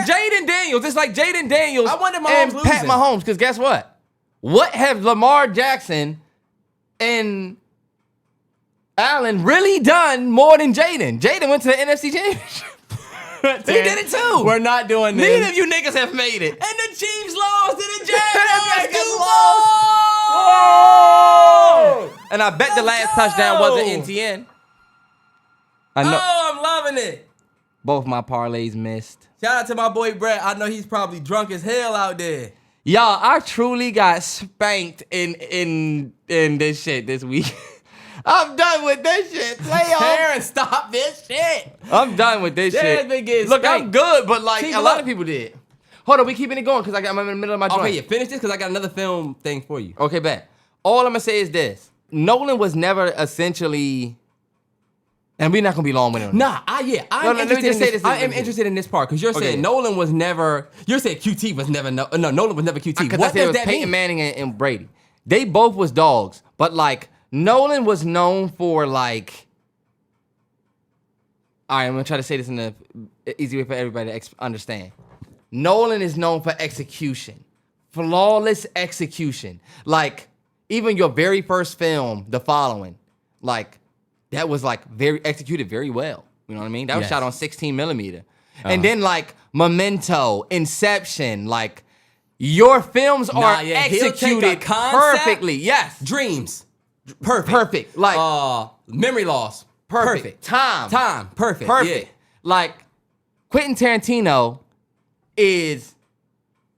Jaden Daniels. It's like Jaden Daniels I wanted Mahomes and Pat losing. Mahomes. Because guess what? What have Lamar Jackson and Allen really done more than Jaden? Jaden went to the NFC Championship. He did it too. We're not doing this. Neither of you niggas have made it. And the Chiefs lost to the Jaguars. Whoa! And I bet the last touchdown wasn't NTN. I know. Oh, I'm loving it. Both my parlays missed. Shout out to my boy Brett. I know he's probably drunk as hell out there. Y'all, I truly got spanked in this shit this week. I'm done with this shit. Terrance, stop this shit. I'm done with this Terrance shit. been getting Look, spanked. I'm good, but like See, a lot of people did. Hold on, we keeping it going because I'm in the middle of my joint. Okay, yeah, finish this because I got another film thing for you. Okay, bet. All I'm gonna say is this: Nolan was never essentially, and we're not gonna be long with him. Nah, I'm interested in this part because you're Okay. saying Nolan was never. You're saying QT was never. No, Nolan was never QT. Because What I said it does was that Peyton mean? Manning and Brady. They both was dogs, but like Nolan was known for like. All right, I'm gonna try to say this in an easy way for everybody to understand. Nolan is known for execution, flawless execution. Like even your very first film, The Following, like that was like very executed very well. You know what I mean? That was Yes. shot on 16 millimeter. And then like Memento, Inception, like your films are yeah, he'll take a executed concept- perfectly. Yes. Dreams, perfect. Perfect. Like Memory loss, perfect. Time. perfect. Perfect. Yeah. Like Quentin Tarantino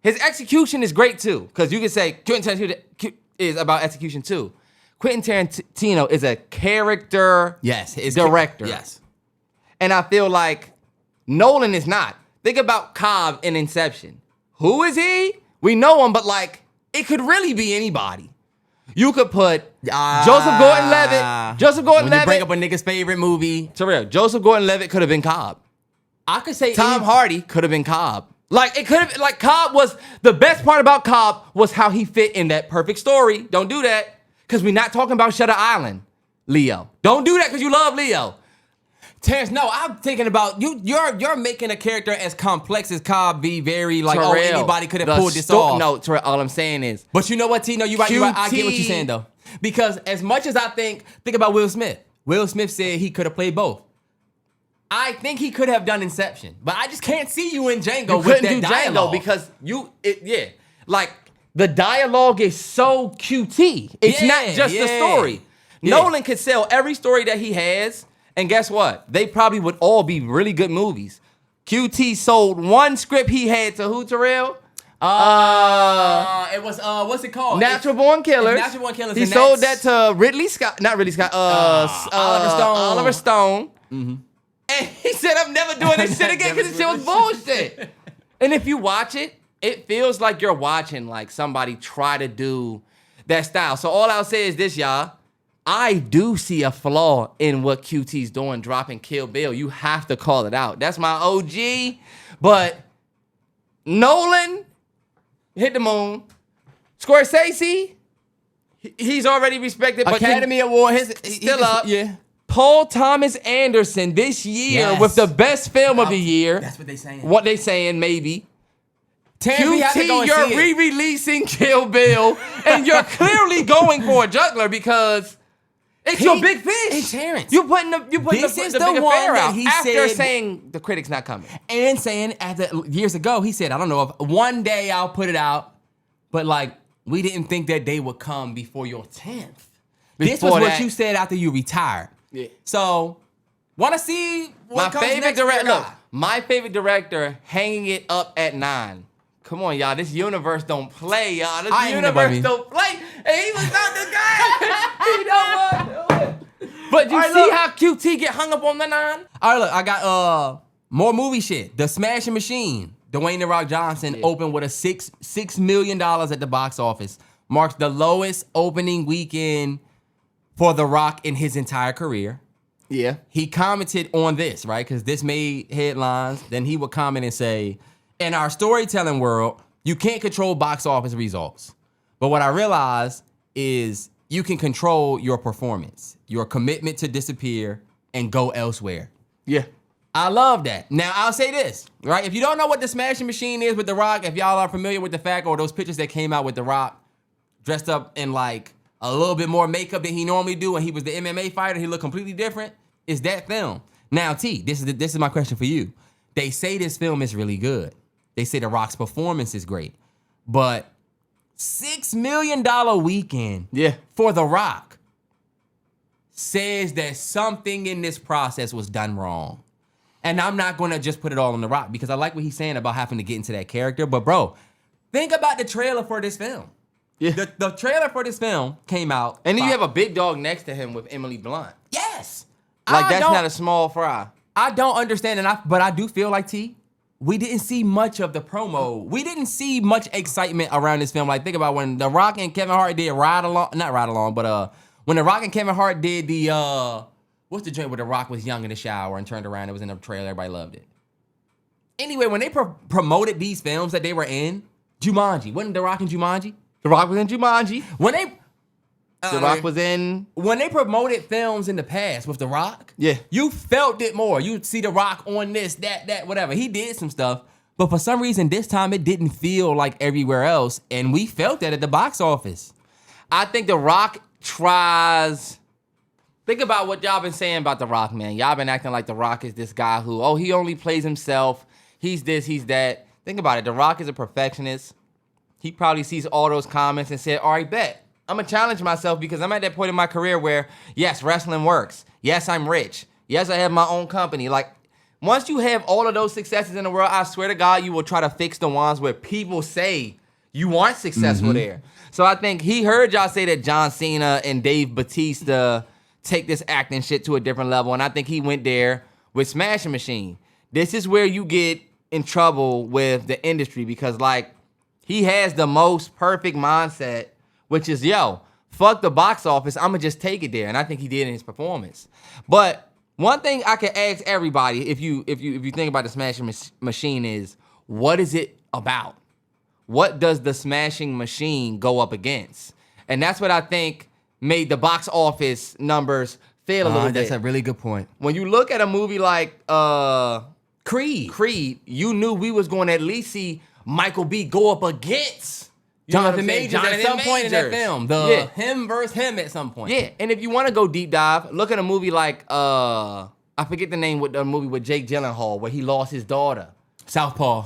his execution is great too. Because you can say Quentin Tarantino is about execution too. Quentin Tarantino is a character director. Yes. And I feel like Nolan is not. Think about Cobb in Inception. Who is he? We know him, but like it could really be anybody. You could put Joseph Gordon-Levitt. Joseph When you Gordon-Levitt. bring up a nigga's favorite movie, To real, Joseph Gordon-Levitt could have been Cobb. I could say Tom Hardy could have been Cobb. Like it could have, like Cobb was, the best part about Cobb was how he fit in that perfect story. Don't do that, because we're not talking about Shutter Island, Leo. Don't do that because you love Leo. Terrance, no, I'm thinking about you. You're making a character as complex as Cobb be very like Terrell, anybody could have pulled this off. No, Terrell, all I'm saying is, But you know what, T? No, you're right. You're right. I get what you're QT. saying though, because as much as I think about Will Smith. Will Smith said he could have played both. I think he could have done Inception, but I just can't see you in Django you with couldn't that do dialogue. Django because like the dialogue is so QT. It's not just the story. Yeah. Nolan could sell every story that he has, and guess what? They probably would all be really good movies. QT sold one script he had to who, Terrell? It was what's it called? Natural Born Killers. Natural Born Killers. He and sold that that's- to Ridley Scott, not Ridley Scott. Oliver Stone. Oliver Stone. And he said, "I'm never doing this shit again because this shit was bullshit." And if you watch it, it feels like you're watching like somebody try to do that style. So all I'll say is this, y'all. I do see a flaw in what QT's doing, dropping Kill Bill. You have to call it out. That's my OG. But Nolan hit the moon. Scorsese, he's already respected. But Academy Award. still up. Yeah. Paul Thomas Anderson this year Yes. with the best film of the year. That's what they saying. What they saying, maybe. Terrance, we have to go QT, and you're see it. re-releasing Kill Bill, and you're clearly going for a juggler because it's your big fish. And Terrance, You putting the this is the bigger one fair that out he after said- saying the critic's not coming. and saying years ago, he said, I don't know if one day I'll put it out, but like we didn't think that day would come before your 10th. This was Before what that- you said after you retired. Yeah. So, want to see what My comes favorite next for your director. Look, guy. my favorite director hanging it up at 9. Come on, y'all. This universe don't play, y'all. This I ain't universe nobody. don't play. And he was not the guy. He don't want to do it. But you All right, see look. how QT get hung up on the 9? All right, look, I got more movie shit. The Smashing Machine. Dwayne The Rock Johnson opened with a $6 million at the box office. Marks the lowest opening weekend for The Rock in his entire career. Yeah. He commented on this, right? Because this made headlines. Then he would comment and say, in our storytelling world, you can't control box office results. But what I realized is you can control your performance, your commitment to disappear and go elsewhere. Yeah. I love that. Now, I'll say this, right? If you don't know what the smashing machine is with The Rock, if y'all are familiar with the fact or those pictures that came out with The Rock dressed up in like a little bit more makeup than he normally do when he was the MMA fighter, he looked completely different, is that film. Now, T, this is my question for you. They say this film is really good. They say The Rock's performance is great. But $6 million weekend for The Rock says that something in this process was done wrong. And I'm not going to just put it all on The Rock because I like what he's saying about having to get into that character. But, bro, think about the trailer for this film. Yeah. The trailer for this film came out. And then you have a big dog next to him with Emily Blunt. Yes. Like, that's not a small fry. I don't understand, but I do feel like, T, we didn't see much of the promo. We didn't see much excitement around this film. Like, think about when The Rock and Kevin Hart did when The Rock and Kevin Hart did the, what's the joint where The Rock was young in the shower and turned around? It was in the trailer. Everybody loved it. Anyway, when they promoted these films that they were in, Jumanji. Wasn't The Rock in Jumanji? The Rock was in Jumanji. When they... The Rock was in... When they promoted films in the past with The Rock, you felt it more. You'd see The Rock on this, that, whatever. He did some stuff, but for some reason, this time it didn't feel like everywhere else, and we felt that at the box office. I think The Rock tries... Think about what y'all been saying about The Rock, man. Y'all been acting like The Rock is this guy who, he only plays himself. He's this, he's that. Think about it. The Rock is a perfectionist. He probably sees all those comments and said, all right, bet. I'm going to challenge myself because I'm at that point in my career where, yes, wrestling works. Yes, I'm rich. Yes, I have my own company. Like, once you have all of those successes in the world, I swear to God, you will try to fix the ones where people say you aren't successful there. So I think he heard y'all say that John Cena and Dave Bautista take this acting shit to a different level, and I think he went there with Smashing Machine. This is where you get in trouble with the industry because, like, he has the most perfect mindset, which is, fuck the box office, I'm gonna just take it there, and I think he did in his performance. But one thing I can ask everybody, if you think about the Smashing Machine, is what is it about? What does the Smashing Machine go up against? And that's what I think made the box office numbers fail a little bit. That's a really good point. When you look at a movie like Creed, you knew we was going to at least see Michael B go up against Jonathan Majors at some point in that film. Him versus him at some point. Yeah, and if you want to go deep dive, look at a movie like, I forget the name with the movie with Jake Gyllenhaal where he lost his daughter. Southpaw.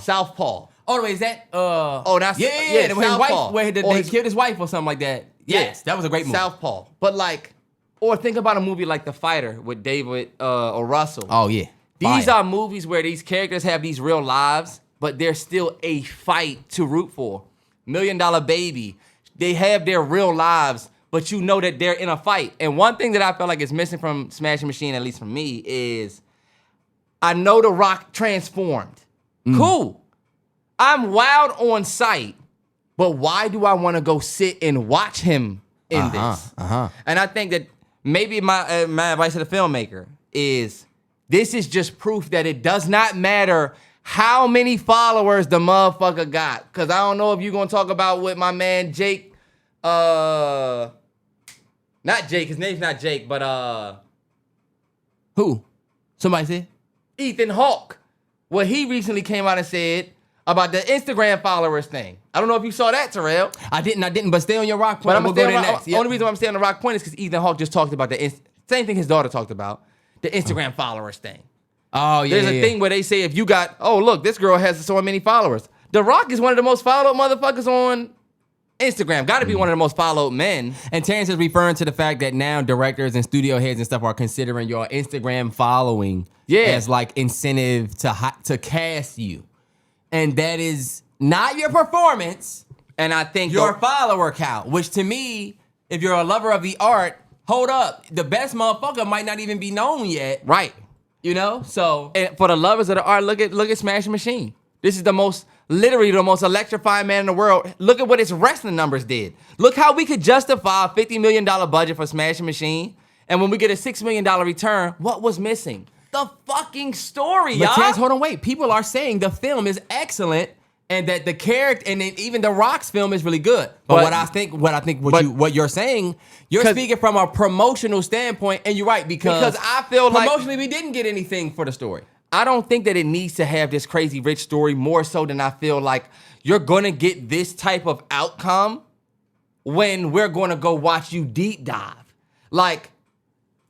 Oh, wait, is that? That's yeah. When his wife, where they killed his wife or something like that. Yes, that was a great movie. Southpaw. But like, or think about a movie like The Fighter with David or Russell. Oh yeah. These are movies where these characters have these real lives, but there's still a fight to root for. $1 Million Baby, they have their real lives, but you know that they're in a fight. And one thing that I felt like is missing from Smashing Machine, at least from me, is I know The Rock transformed. Cool. I'm wild on sight, but why do I want to go sit and watch him in this? And I think that maybe my advice to the filmmaker is this is just proof that it does not matter how many followers the motherfucker got. Because I don't know if you're going to talk about what my man Jake, not Jake, his name's not Jake, but who? Somebody said? Ethan Hawke. What he recently came out and said about the Instagram followers thing. I don't know if you saw that, Terrell. I didn't, but stay on your Rock point. But I'm going to stay on next. Only reason why I'm staying on the Rock point is because Ethan Hawke just talked about the same thing his daughter talked about, the Instagram followers thing. Oh, yeah. There's a thing where they say if you got, look, this girl has so many followers. The Rock is one of the most followed motherfuckers on Instagram. Got to be one of the most followed men. And Terrance is referring to the fact that now directors and studio heads and stuff are considering your Instagram following as like incentive to cast you. And that is not your performance. And I think your follower count, which to me, if you're a lover of the art, hold up. The best motherfucker might not even be known yet. Right. You know? So, and for the lovers of the art, look at Smashing Machine. This is literally the most electrifying man in the world. Look at what its wrestling numbers did. Look how we could justify a $50 million budget for Smashing Machine. And when we get a $6 million return, what was missing? The fucking story, y'all. But Terrance, hold on, wait. People are saying the film is excellent and that the character and then even The Rock's film is really good. But what you're saying, you're speaking from a promotional standpoint, and you're right because I feel like promotionally we didn't get anything for the story. I don't think that it needs to have this crazy rich story more so than I feel like you're gonna get this type of outcome when we're gonna go watch you deep dive. Like,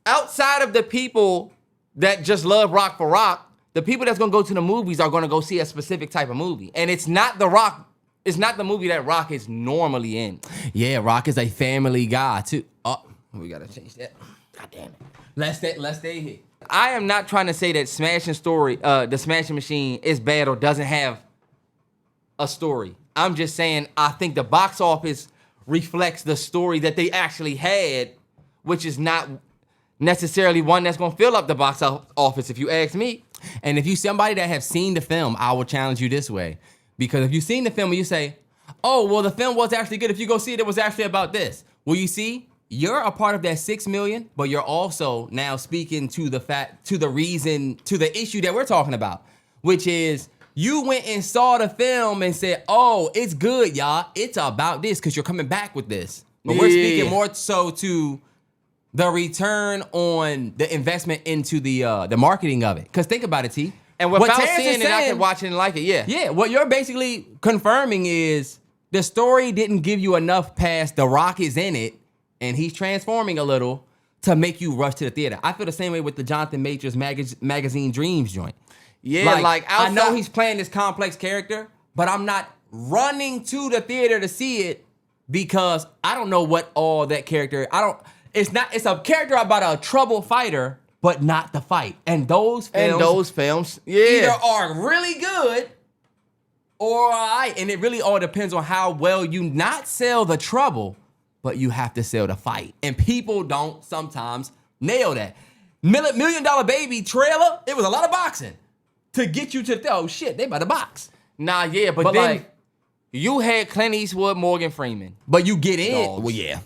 outside of the people that just love rock for rock, the people that's gonna go to the movies are gonna go see a specific type of movie. And it's not the rock, it's not the movie that Rock is normally in. Yeah, Rock is a family guy too. Oh, we gotta change that. God damn it. Let's stay here. I am not trying to say that the Smashing Machine is bad or doesn't have a story. I'm just saying I think the box office reflects the story that they actually had, which is not necessarily one that's gonna fill up the box office, if you ask me. And if you somebody that have seen the film, I will challenge you this way. Because if you've seen the film and you say, oh, well, the film was actually good. If you go see it, it was actually about this. Well, you see, you're a part of that 6 million, but you're also now speaking to the issue that we're talking about, which is you went and saw the film and said, oh, it's good, y'all. It's about this because you're coming back with this. But we're speaking more so to the return on the investment into the marketing of it. Because think about it, T. And without seeing it, I could watch it and like it, yeah. Yeah, what you're basically confirming is the story didn't give you enough past The Rock is in it, and he's transforming a little to make you rush to the theater. I feel the same way with the Jonathan Majors magazine Dreams joint. Yeah, like outside, I know he's playing this complex character, but I'm not running to the theater to see it because I don't know what all that character. It's a character about a troubled fighter, but not the fight. And those films, either are really good or alright. And it really all depends on how well you not sell the trouble, but you have to sell the fight. And people don't sometimes nail that. $1 Million Baby trailer, it was a lot of boxing to get you to, oh shit, they about to box. Nah, yeah, but then like, you had Clint Eastwood, Morgan Freeman. But you get in. Dogs. Well, yeah.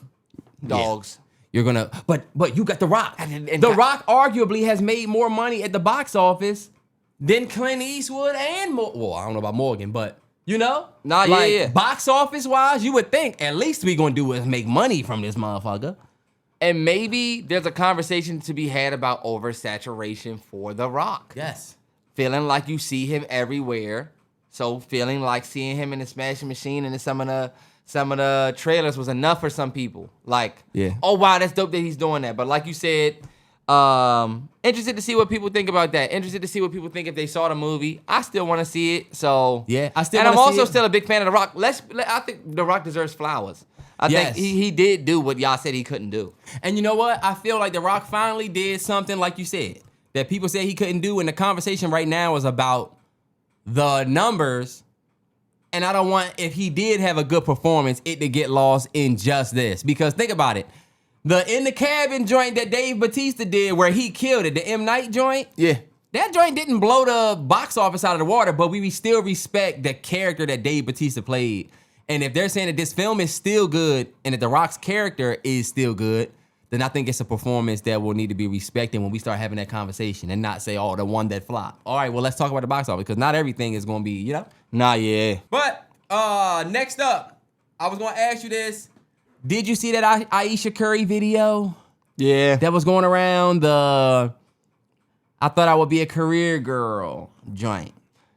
Dogs. Yeah. You're gonna, but you got The Rock. And The Rock arguably has made more money at the box office than Clint Eastwood and well, I don't know about Morgan, but you know? Nah, like, yeah. Box office wise, you would think at least we gonna do is make money from this motherfucker. And maybe there's a conversation to be had about oversaturation for The Rock. Yes. Feeling like you see him everywhere. So feeling like seeing him in the Smashing Machine and in some of the trailers was enough for some people. Like, oh wow, that's dope that he's doing that. But like you said, interested to see what people think about that. Interested to see what people think if they saw the movie. I still want to see it. So yeah, I'm also still a big fan of The Rock. I think The Rock deserves flowers. I think he did do what y'all said he couldn't do. And you know what? I feel like The Rock finally did something like you said that people said he couldn't do. And the conversation right now is about the numbers. And I don't want, if he did have a good performance, it to get lost in just this. Because think about it. The In the Cabin joint that Dave Bautista did where he killed it, the M. Night joint. Yeah. That joint didn't blow the box office out of the water, but we still respect the character that Dave Bautista played. And if they're saying that this film is still good and that The Rock's character is still good, then I think it's a performance that will need to be respected when we start having that conversation and not say, oh, the one that flopped. All right, well, let's talk about the box office because not everything is going to be, you know? Nah, yeah. But next up, I was going to ask you this. Did you see that Ayesha Curry video? Yeah. That was going around the I thought I would be a career girl joint.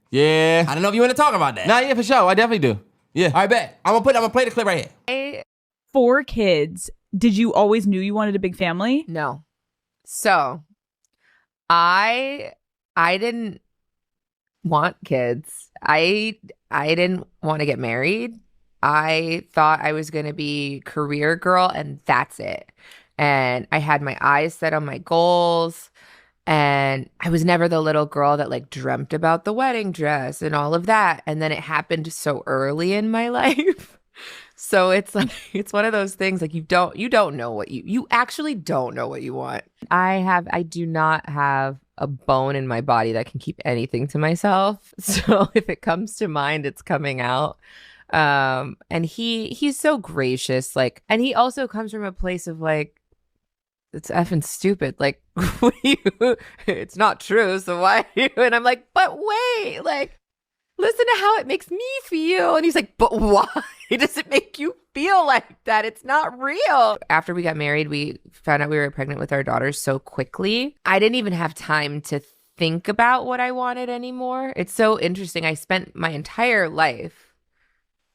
Yeah. I don't know if you want to talk about that. Nah, yeah, for sure. I definitely do. Yeah. All right, bet. I'm gonna play the clip right here. 4 kids. Did you always knew you wanted a big family? No. So, I didn't want kids. I didn't want to get married. I thought I was going to be career girl and that's it. And I had my eyes set on my goals. And I was never the little girl that like dreamt about the wedding dress and all of that. And then it happened so early in my life. So it's like, it's one of those things like you don't know what you actually don't know what you want. I do not have a bone in my body that can keep anything to myself. So if it comes to mind, it's coming out. And he's so gracious, like, and he also comes from a place of like, it's effing stupid. Like, it's not true. So why are you? And I'm like, but wait, like, listen to how it makes me feel. And he's like, but why does it make you feel like that? It's not real. After we got married, we found out we were pregnant with our daughters so quickly. I didn't even have time to think about what I wanted anymore. It's so interesting. I spent my entire life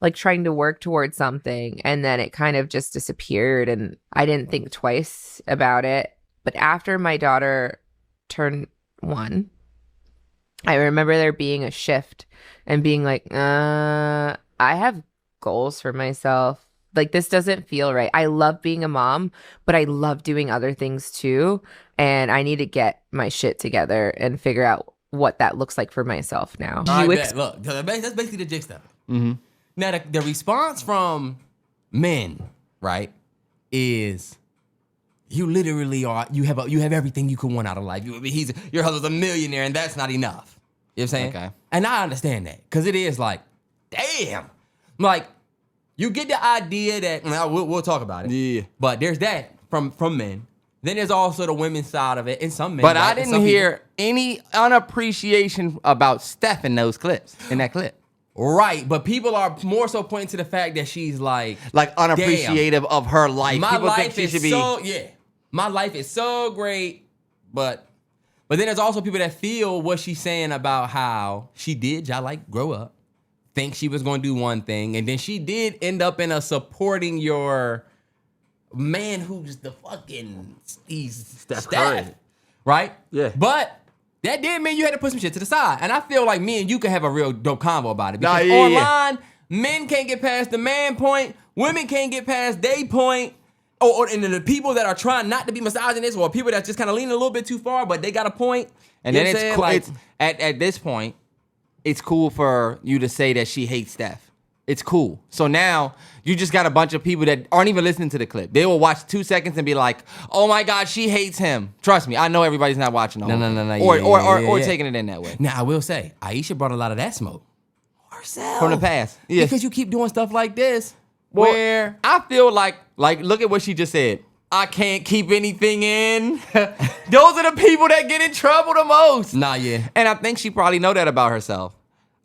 like trying to work towards something, and then it kind of just disappeared, and I didn't think twice about it. But after my daughter turned 1, I remember there being a shift and being like, I have goals for myself. Like, this doesn't feel right. I love being a mom, but I love doing other things too. And I need to get my shit together and figure out what that looks like for myself now. Look, that's basically the gist of it. Mm-hmm. Now, the response from men, right, is you literally are, you have everything you could want out of life. Your husband's a millionaire, and that's not enough. You know what I'm saying? Okay. And I understand that, because it is like, damn. Like, you get the idea that, we'll talk about it. Yeah. But there's that from men. Then there's also the women's side of it, and some men. But right? I didn't hear any unappreciation about Steph in those clips, in that clip. Right, but people are more so pointing to the fact that she's like Unappreciative of her life. My People life think she is should be. so my life is so great, but then there's also people that feel what she's saying about how she did grow up, think she was going to do one thing, and then she did end up in a supporting your man who's the fucking Steph Curry. right? Yeah. But that did mean you had to put some shit to the side. And I feel like me and you could have a real dope convo about it. Because online, men can't get past the man point, women can't get past they point, and the people that are trying not to be misogynist, or people that just kind of leaning a little bit too far, but they got a point. And then it's cool. Like, at this point, it's cool for you to say that she hates Steph. It's cool. So now you just got a bunch of people that aren't even listening to the clip. They will watch 2 seconds and be like, "Oh my God, she hates him." Trust me, I know everybody's not watching. No. Or taking it in that way. Now I will say, Ayesha brought a lot of that smoke herself From the past. Yeah. because you keep doing stuff like this. Well, where I feel like look at what she just said. I can't keep anything in. Those are the people that get in trouble the most. Nah, yeah. And I think she probably know that about herself.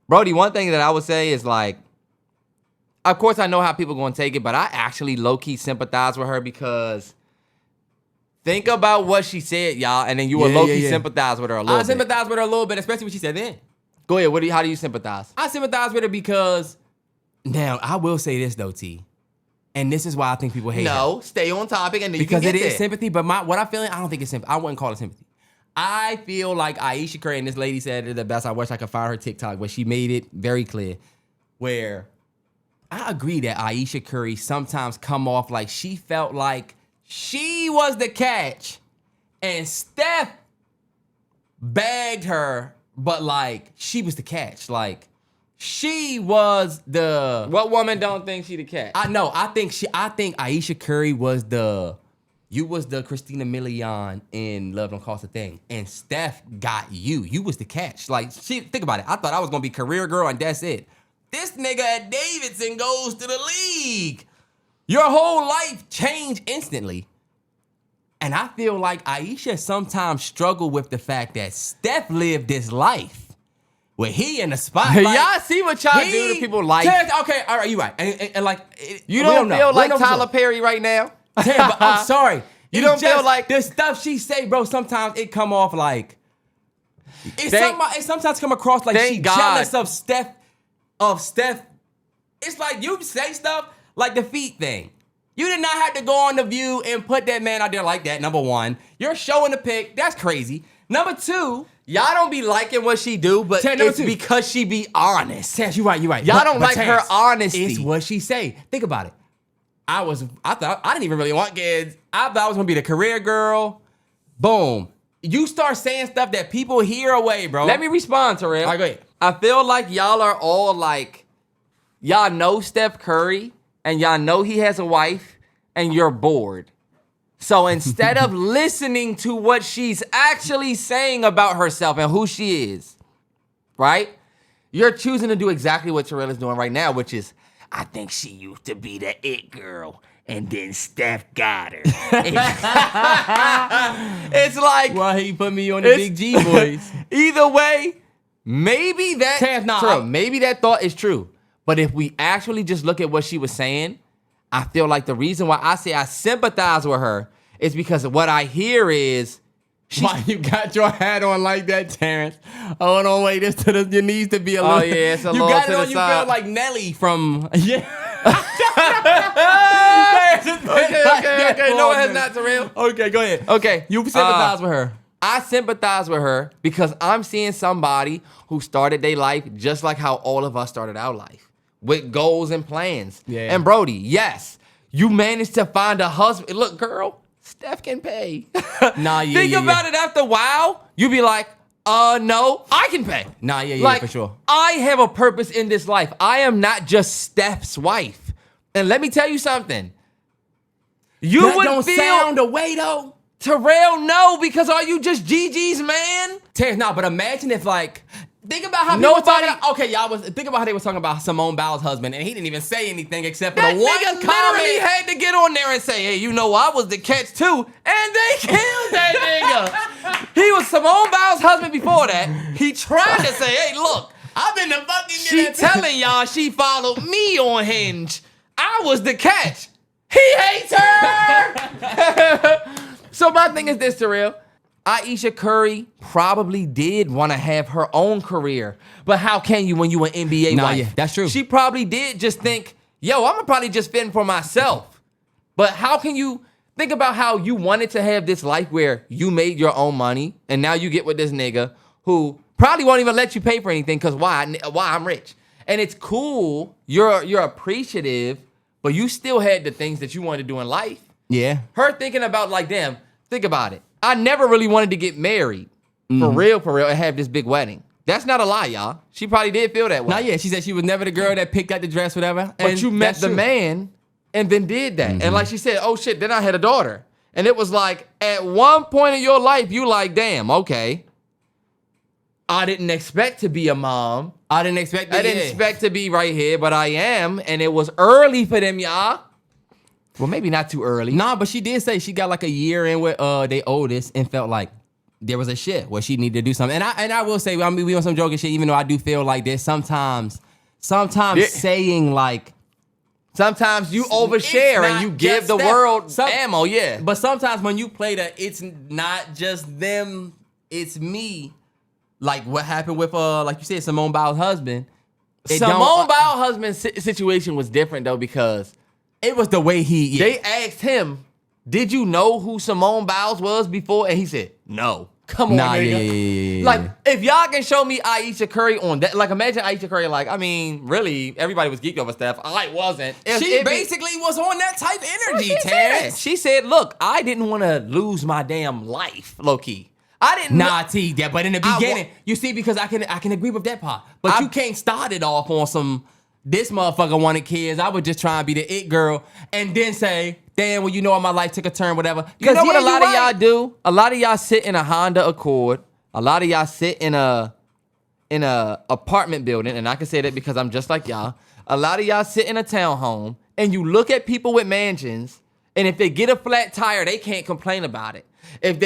Brody, one thing that I would say is like, of course I know how people gonna take it, but I actually low-key sympathize with her because think about what she said, y'all, and then you will low-key sympathize with her a little bit. I sympathize with her a little bit, especially what she said then. Go ahead, how do you sympathize? I sympathize with her because, now, I will say this though, T, and this is why I think people hate her. No, stay on topic and then Because you can it get is there. sympathy, but what I'm feeling, I don't think it's sympathy. I wouldn't call it sympathy. I feel like Ayesha Curry, and this lady said it the best. I wish I could find her TikTok, but she made it very clear where I agree that Ayesha Curry sometimes come off like she felt like she was the catch and Steph bagged her, but like she was the catch. Like she was the... What woman don't think she the catch? I know. I think Ayesha Curry was the... You was the Christina Milian in Love Don't Cost a Thing. And Steph got you. You was the catch. Like, think about it. I thought I was going to be career girl and that's it. This nigga at Davidson goes to the league. Your whole life changed instantly. And I feel like Ayesha sometimes struggled with the fact that Steph lived this life where he in the spotlight. Y'all see what y'all do to people like. Okay, all right, you right. And like, you don't feel like Tyler Perry right now? Damn, but I'm sorry. You don't feel like the stuff she say, bro. Sometimes it come off like it sometimes come across like she jealous of Steph. It's like you say stuff like the feet thing. You did not have to go on The View and put that man out there like that. Number one, you're showing the pic. That's crazy. Number two, y'all don't be liking what she do, but it's because she be honest. Terrance, you right. Y'all don't like her honesty. It's what she say. Think about it. I thought I didn't even really want kids. I thought I was gonna be the career girl. Boom. You start saying stuff that people hear away, bro. Let me respond, Terrell. All right, go ahead. I feel like y'all are all like, y'all know Steph Curry and y'all know he has a wife and you're bored. So instead of listening to what she's actually saying about herself and who she is, right? You're choosing to do exactly what Terrell is doing right now, which is, I think she used to be the it girl, and then Steph got her. It's like... Why he put me on the Big G boys? Either way, maybe maybe that thought is true. But if we actually just look at what she was saying, I feel like the reason why I say I sympathize with her is because what I hear is Why you got your hat on like that, Terrance? Hold on, wait, this to your knees to be a little. Oh yeah, it's a you little got to it the on. You side. feel like Nelly from yeah. Okay. No, it has not, Terrell. Okay, go ahead. Okay, You sympathize with her. I sympathize with her because I'm seeing somebody who started their life just like how all of us started our life, with goals and plans. Yeah. And Brody, yes, you managed to find a husband. Look, girl, Steph can pay. Nah, yeah, Think yeah, about it after a while. You be like, no, I can pay. Nah, yeah, Like, for sure. I have a purpose in this life. I am not just Steph's wife. And let me tell you something. You That would don't feel sound away though. Terrell, no, because are you just Gigi's man? Terrence, nah, but imagine if like, think about how Nobody- people talking. Okay, y'all was think about how they was talking about Simone Biles' husband, and he didn't even say anything except for That the one nigga literally comment. had to get on there and say, hey, you know, I was the catch too. And they killed that nigga. He was Simone Biles' husband before that. He tried to say, hey, look, I've been the fucking. she telling y'all she followed me on Hinge. I was the catch. He hates her. So my thing is this, Terrell. Ayesha Curry probably did want to have her own career. But how can you when you an NBA Nah, wife? yeah, that's true. She probably did just think, yo, I'm probably just fitting for myself. But how can you think about how you wanted to have this life where you made your own money and now you get with this nigga who probably won't even let you pay for anything because why? I'm rich. And it's cool. You're appreciative, but you still had the things that you wanted to do in life. Yeah. Her thinking about like, damn, think about it. I never really wanted to get married for real, and have this big wedding. That's not a lie, y'all. She probably did feel that way. Nah, yeah. She said she was never the girl that picked out the dress, whatever. But and you met that's the true. man and then did that. And like she said, oh shit, then I had a daughter. And it was like, at one point in your life, you like, damn, okay. I didn't expect to be a mom. I didn't expect that. I didn't expect to be right here, but I am. And it was early for them, y'all. Well, maybe not too early. Nah, but she did say she got like a year in with their oldest and felt like there was a shit where she needed to do something. And I will say, I mean, we on some joking shit, even though I do feel like there's sometimes Yeah. saying like, Sometimes you overshare not and you give just the that. world ammo, yeah. but sometimes when you play the it's not just them, it's me. Like what happened with like you said, Simone Biles' husband. It Simone don't- Biles' husband's situation was different though because It was the way he. they asked him, "Did you know who Simone Biles was before?" And he said, "No." Come on, Nah, nigga. yeah. Like, if y'all can show me Ayesha Curry on that, like, imagine Ayesha Curry, like, I mean, really, everybody was geeked over Steph. I wasn't. She basically was on that type of energy, she said. Terrence. She said, look, I didn't want to lose my damn life, low key. I didn't. Nah, T, yeah, but in the I beginning, wa- you see, because I can agree with that part. But you can't start it off on some, this motherfucker wanted kids. I would just try and be the it girl and then say, damn, well, you know, my life took a turn, whatever. You know what a yeah, lot you of y'all do? A lot of y'all sit in a Honda Accord. A lot of y'all sit in a apartment building, and I can say that because I'm just like y'all. A lot of y'all sit in a townhome, and you look at people with mansions, and if they get a flat tire, they can't complain about it. If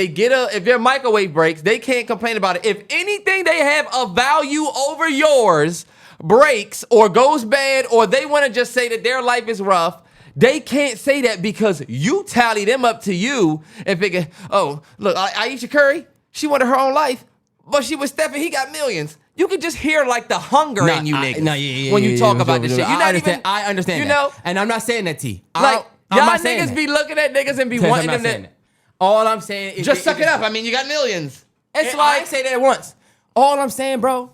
their microwave breaks, they can't complain about it. If anything they have of value over yours breaks or goes bad, or they want to just say that their life is rough, they can't say that because you tally them up to you and figure, oh, look, Ayesha Curry, she wanted her own life, but she was Steph and he got millions. You can just hear like the hunger in you niggas when you talk about this shit. You're not even. I understand. You that. know, and I'm not saying that, T. like I'm y'all not saying niggas that. be looking at niggas and be Terrence, wanting I'm not them saying to that. All I'm saying is just suck it up. I mean, you got millions. It's I like ain't say that at once. All I'm saying, bro,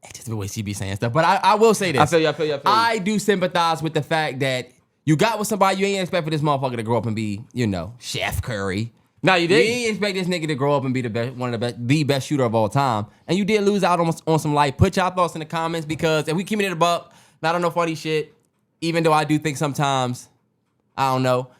it's just the way she be saying stuff. But I will say this. I feel you. I do sympathize with the fact that you got with somebody you ain't expect for this motherfucker to grow up and be, you know, Chef Curry. No, you You didn't. ain't expect this nigga to grow up and be one of the best shooter of all time. And you did lose out on some life. Put y'all thoughts in the comments because if we keep it a buck, not on no funny shit, even though I do think sometimes, I don't know,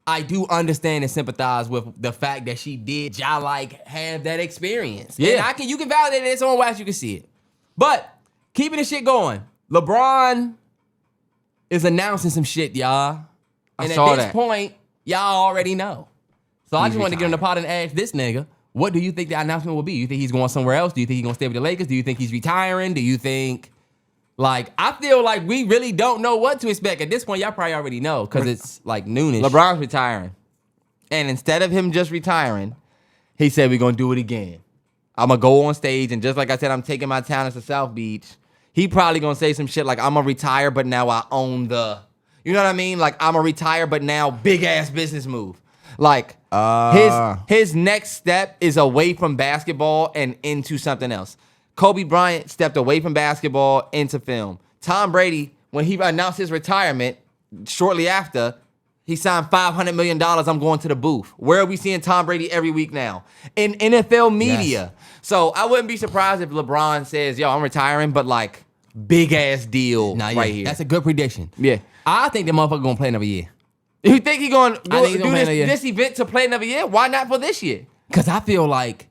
I do understand and sympathize with the fact that she did have that experience. Yeah. And you can validate it its own way as you can see it. But keeping the shit going, LeBron is announcing some shit, y'all. And saw at this that. point, y'all already know. So I He's just wanted to get on the retired. pod and ask this nigga, what do you think the announcement will be? You think he's going somewhere else? Do you think he's going to stay with the Lakers? Do you think he's retiring? Do you think, like, I feel like we really don't know what to expect. At this point, y'all probably already know because it's like noonish. LeBron's retiring. And instead of him just retiring, he said we're gonna do it again. I'm gonna go on stage, and just like I said, I'm taking my talents to South Beach. He probably gonna say some shit like, I'm gonna retire, but now I own the, you know what I mean? Like, I'm gonna retire, but now big ass business move. Like, his next step is away from basketball and into something else. Kobe Bryant stepped away from basketball into film. Tom Brady, when he announced his retirement, shortly after, he signed $500 million. I'm going to the booth. Where are we seeing Tom Brady every week now? In NFL media. Yes. So I wouldn't be surprised if LeBron says, yo, I'm retiring, but like, big ass deal here. That's a good prediction. Yeah. I think the motherfucker gonna play another year. You think he gonna do year. this event to play another year? Why not for this year? Because I feel like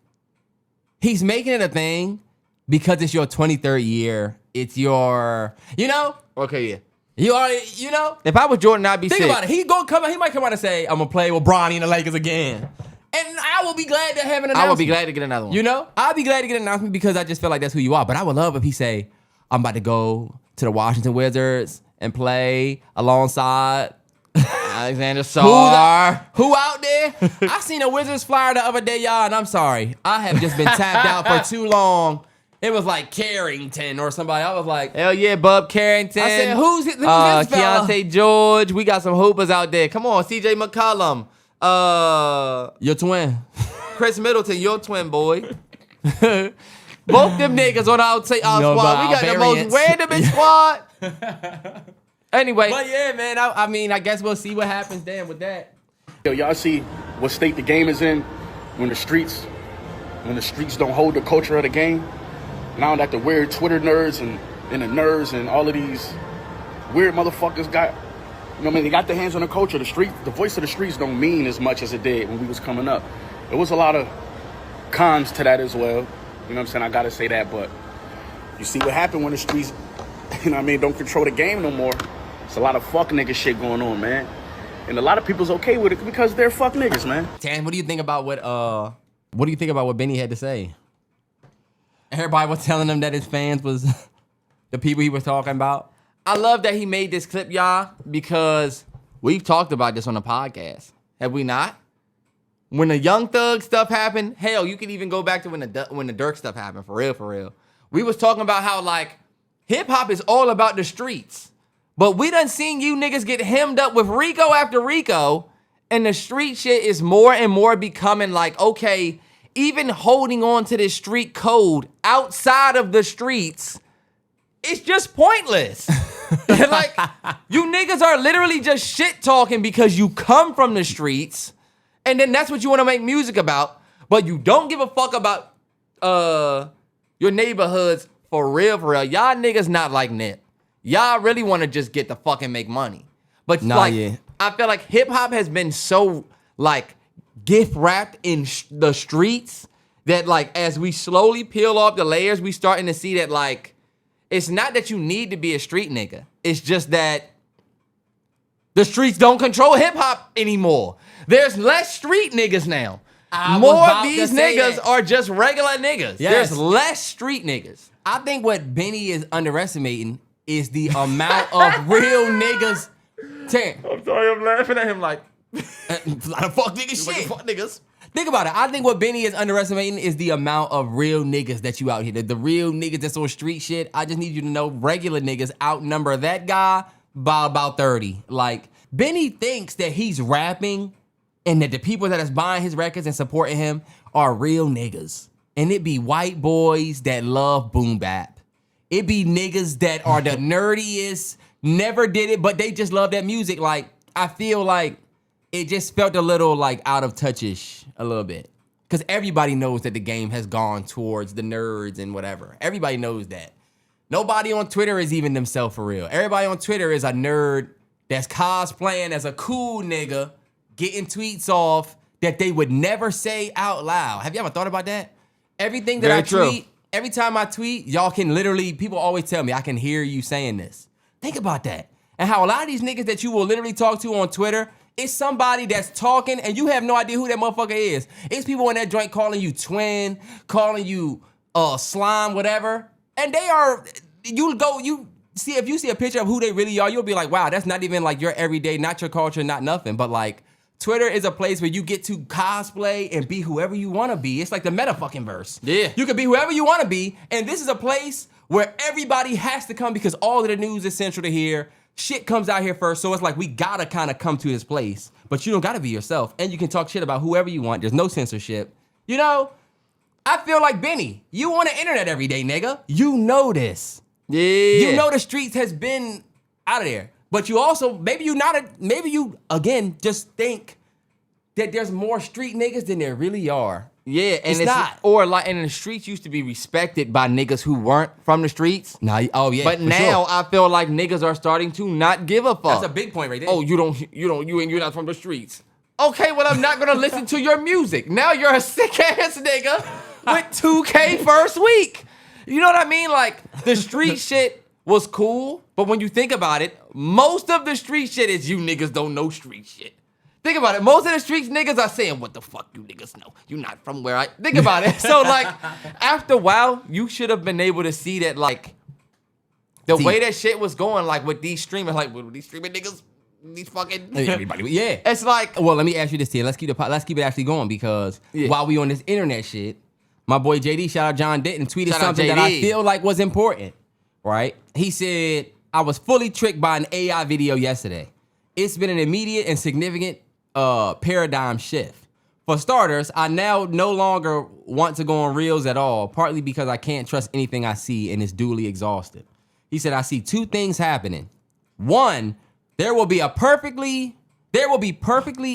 he's making it a thing because it's your 23rd year. It's your, Okay, yeah. You already, If I was Jordan, I'd be think sick. about it. He might come out and say, I'm gonna play with Bronny and the Lakers again. And I will be glad to have an announcement. I would be glad to get another one. I'd be glad to get an announcement because I just feel like that's who you are. But I would love if he say, I'm about to go to the Washington Wizards and play alongside Alexander Sarr. Who out there? I seen a Wizards flyer the other day, y'all, and I'm sorry. I have just been tapped out for too long. It was like Carrington or somebody. I was like, hell yeah, Bub Carrington. I said, who's this fella? Keontae George. We got some hoopers out there. Come on, CJ McCollum. Your twin. Chris Middleton, your twin, boy. Both them niggas on our squad. We got the most randomest squad. Anyway. But yeah, man, I guess we'll see what happens then with that. Yo, y'all see what state the game is in when the streets don't hold the culture of the game. Now that the weird Twitter nerds and the nerds and all of these weird motherfuckers got, they got their hands on the culture. The voice of the streets don't mean as much as it did when we was coming up. There was a lot of cons to that as well. You know what I'm saying? I gotta say that, but you see what happened when the streets, don't control the game no more. It's a lot of fuck nigga shit going on, man. And a lot of people's okay with it because they're fuck niggas, man. Tan, what do you think about what Benny had to say? Everybody was telling him that his fans was the people he was talking about. I love that he made this clip, y'all, because we've talked about this on the podcast. Have we not? When the Young Thug stuff happened, hell, you could even go back to when the Dirk stuff happened, for real. We was talking about how, like, hip-hop is all about the streets. But we done seen you niggas get hemmed up with Rico after Rico, and the street shit is more and more becoming like, okay, even holding on to this street code outside of the streets, it's just pointless. Like, you niggas are literally just shit talking because you come from the streets, and then that's what you want to make music about, but you don't give a fuck about your neighborhoods for real. Y'all niggas not like Nip. Y'all really want to just get the fucking make money. But I feel like hip hop has been so like gift wrapped in the streets that like as we slowly peel off the layers, we starting to see that like it's not that you need to be a street nigga. It's just that the streets don't control hip hop anymore. There's less street niggas now. More of these niggas are just regular niggas. Yes. There's less street niggas. I think what Benny is underestimating is the amount of real niggas. I'm sorry, I'm laughing at him like a lot of fuck niggas shit. Fuck niggas. Think about it. I think what Benny is underestimating is the amount of real niggas that you out here. The real niggas that's on street shit. I just need you to know regular niggas outnumber that guy by about 30. Like, Benny thinks that he's rapping and that the people that is buying his records and supporting him are real niggas. And it be white boys that love boom bap. It be niggas that are the nerdiest, never did it, but they just love that music. Like, I feel like it just felt a little like out of touchish a little bit. Because everybody knows that the game has gone towards the nerds and whatever. Everybody knows that. Nobody on Twitter is even themselves for real. Everybody on Twitter is a nerd that's cosplaying as a cool nigga, getting tweets off that they would never say out loud. Have you ever thought about that? Everything that I tweet, every time I tweet, y'all can literally, people always tell me, I can hear you saying this. Think about that. And how a lot of these niggas that you will literally talk to on Twitter, it's somebody that's talking and you have no idea who that motherfucker is. It's people in that joint calling you twin, calling you slime, whatever. And they are, you see, if you see a picture of who they really are, you'll be like, wow, that's not even like your everyday, not your culture, not nothing. But like Twitter is a place where you get to cosplay and be whoever you want to be. It's like the meta fucking verse. Yeah. You can be whoever you want to be, and this is a place where everybody has to come because all of the news is central to here. Shit comes out here first, so it's like we gotta kind of come to this place. But you don't gotta be yourself, and you can talk shit about whoever you want. There's no censorship. You know, I feel like Benny. You on the internet every day, nigga. You know this. Yeah. You know the streets has been out of there. But you also, maybe you, again, just think that there's more street niggas than there really are. Yeah, and it's not. Or like, and the streets used to be respected by niggas who weren't from the streets. Nah, oh yeah. But for now sure. I feel like niggas are starting to not give a fuck. That's a big point right there. Oh, you're not from the streets. Okay, well, I'm not gonna listen to your music. Now you're a sick ass nigga with 2K first week. You know what I mean? Like, the street shit was cool, but when you think about it, most of the street shit is you niggas don't know street shit. Think about it. Most of the streets niggas are saying, what the fuck you niggas know? You not from where I... Think about it. So, like, after a while, you should have been able to see that, like, the way that shit was going, like, with these streamers, like, with these streaming niggas, these fucking... Everybody, yeah. It's like... Well, let me ask you this here. Let's keep it actually going because while we on this internet shit, my boy JD, shout out John Denton, tweeted Shout out something that JD. I feel like was important, right? He said, I was fully tricked by an AI video yesterday. It's been an immediate and significant paradigm shift. For starters, I now no longer want to go on Reels at all, partly because I can't trust anything I see and it's duly exhaustive. He said, I see two things happening. One, there will be perfectly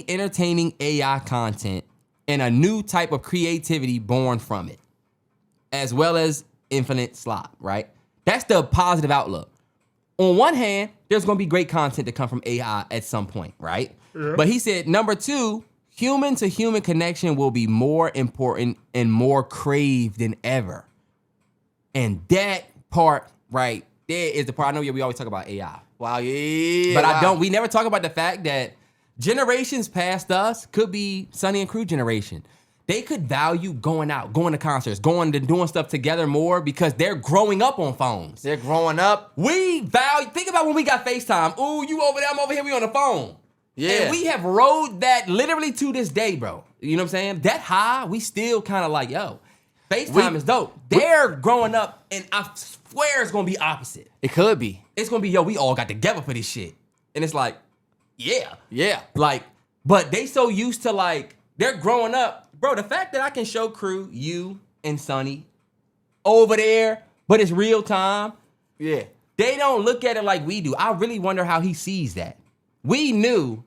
entertaining AI content and a new type of creativity born from it, as well as infinite slop, right? That's the positive outlook. On one hand, there's gonna be great content to come from AI at some point, right? Yeah. But he said, number two, human to human connection will be more important and more craved than ever. And that part right there is the part, I know we always talk about AI. Wow, yeah. But we never talk about the fact that generations past us could be Sonny and Crew generation. They could value going out, going to concerts, doing stuff together more because they're growing up on phones. They're growing up. Think about when we got FaceTime. Ooh, you over there, I'm over here, we on the phone. Yeah. And we have rode that literally to this day, bro. You know what I'm saying? That high, we still kind of like, yo, FaceTime is dope. They're growing up, and I swear it's going to be opposite. It could be. It's going to be, yo, we all got together for this shit. And it's like, yeah. Yeah. Like, but they so used to like, they're growing up. Bro, the fact that I can show Crew, you, and Sonny over there, but it's real time. Yeah. They don't look at it like we do. I really wonder how he sees that. We knew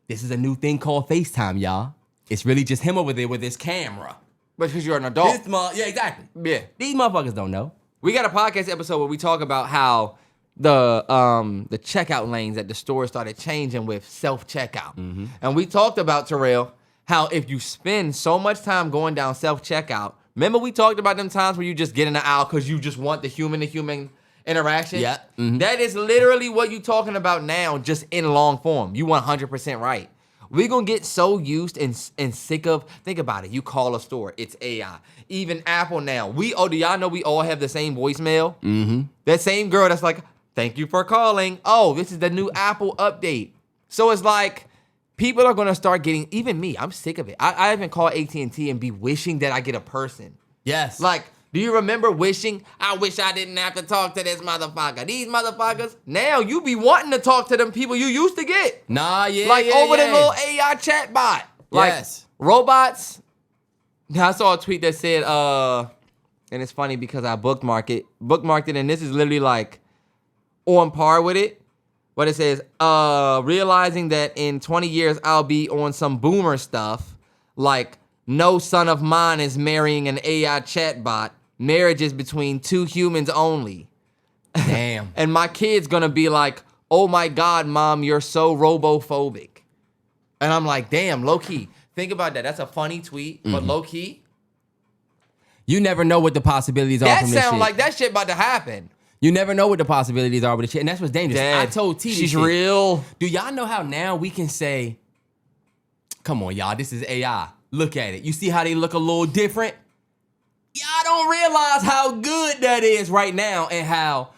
this is a new thing called FaceTime, y'all. It's really just him over there with his camera. But because you're an adult. Yeah, exactly. Yeah. These motherfuckers don't know. We got a podcast episode where we talk about how the checkout lanes at the store started changing with self-checkout. Mm-hmm. And we talked about, Terrell, how if you spend so much time going down self-checkout, remember we talked about them times where you just get in the aisle because you just want the human-to-human interaction? Yeah. Mm-hmm. That is literally what you're talking about now, just in long form. You 100% right. We're going to get so used and sick of, think about it, you call a store, it's AI. Even Apple now. Do y'all know we all have the same voicemail? Mm-hmm. That same girl that's like, thank you for calling. Oh, this is the new Apple update. So it's like, people are gonna start getting, even me, I'm sick of it. I haven't called AT&T and be wishing that I get a person. Yes. Like, do you remember wishing, I wish I didn't have to talk to this motherfucker. These motherfuckers, now you be wanting to talk to them people you used to get. Nah, yeah, Like yeah, over yeah. the little AI chat bot. Like, Yes. robots. I saw a tweet that said, and it's funny because I bookmarked it, and this is literally like on par with it. But it says, realizing that in 20 years I'll be on some boomer stuff, like no son of mine is marrying an AI chatbot. Marriage is between two humans only. Damn. And my kid's gonna be like, oh my God, mom, you're so robophobic. And I'm like, damn, low key. Think about that. That's a funny tweet, but low key. You never know what the possibilities are That from this shit. sound like that shit about to happen. You never know what the possibilities are with the shit, and that's what's dangerous. Dad, I told T this she's shit. real. Do y'all know how now we can say, come on, y'all, this is AI. Look at it. You see how they look a little different? Y'all don't realize how good that is right now and how,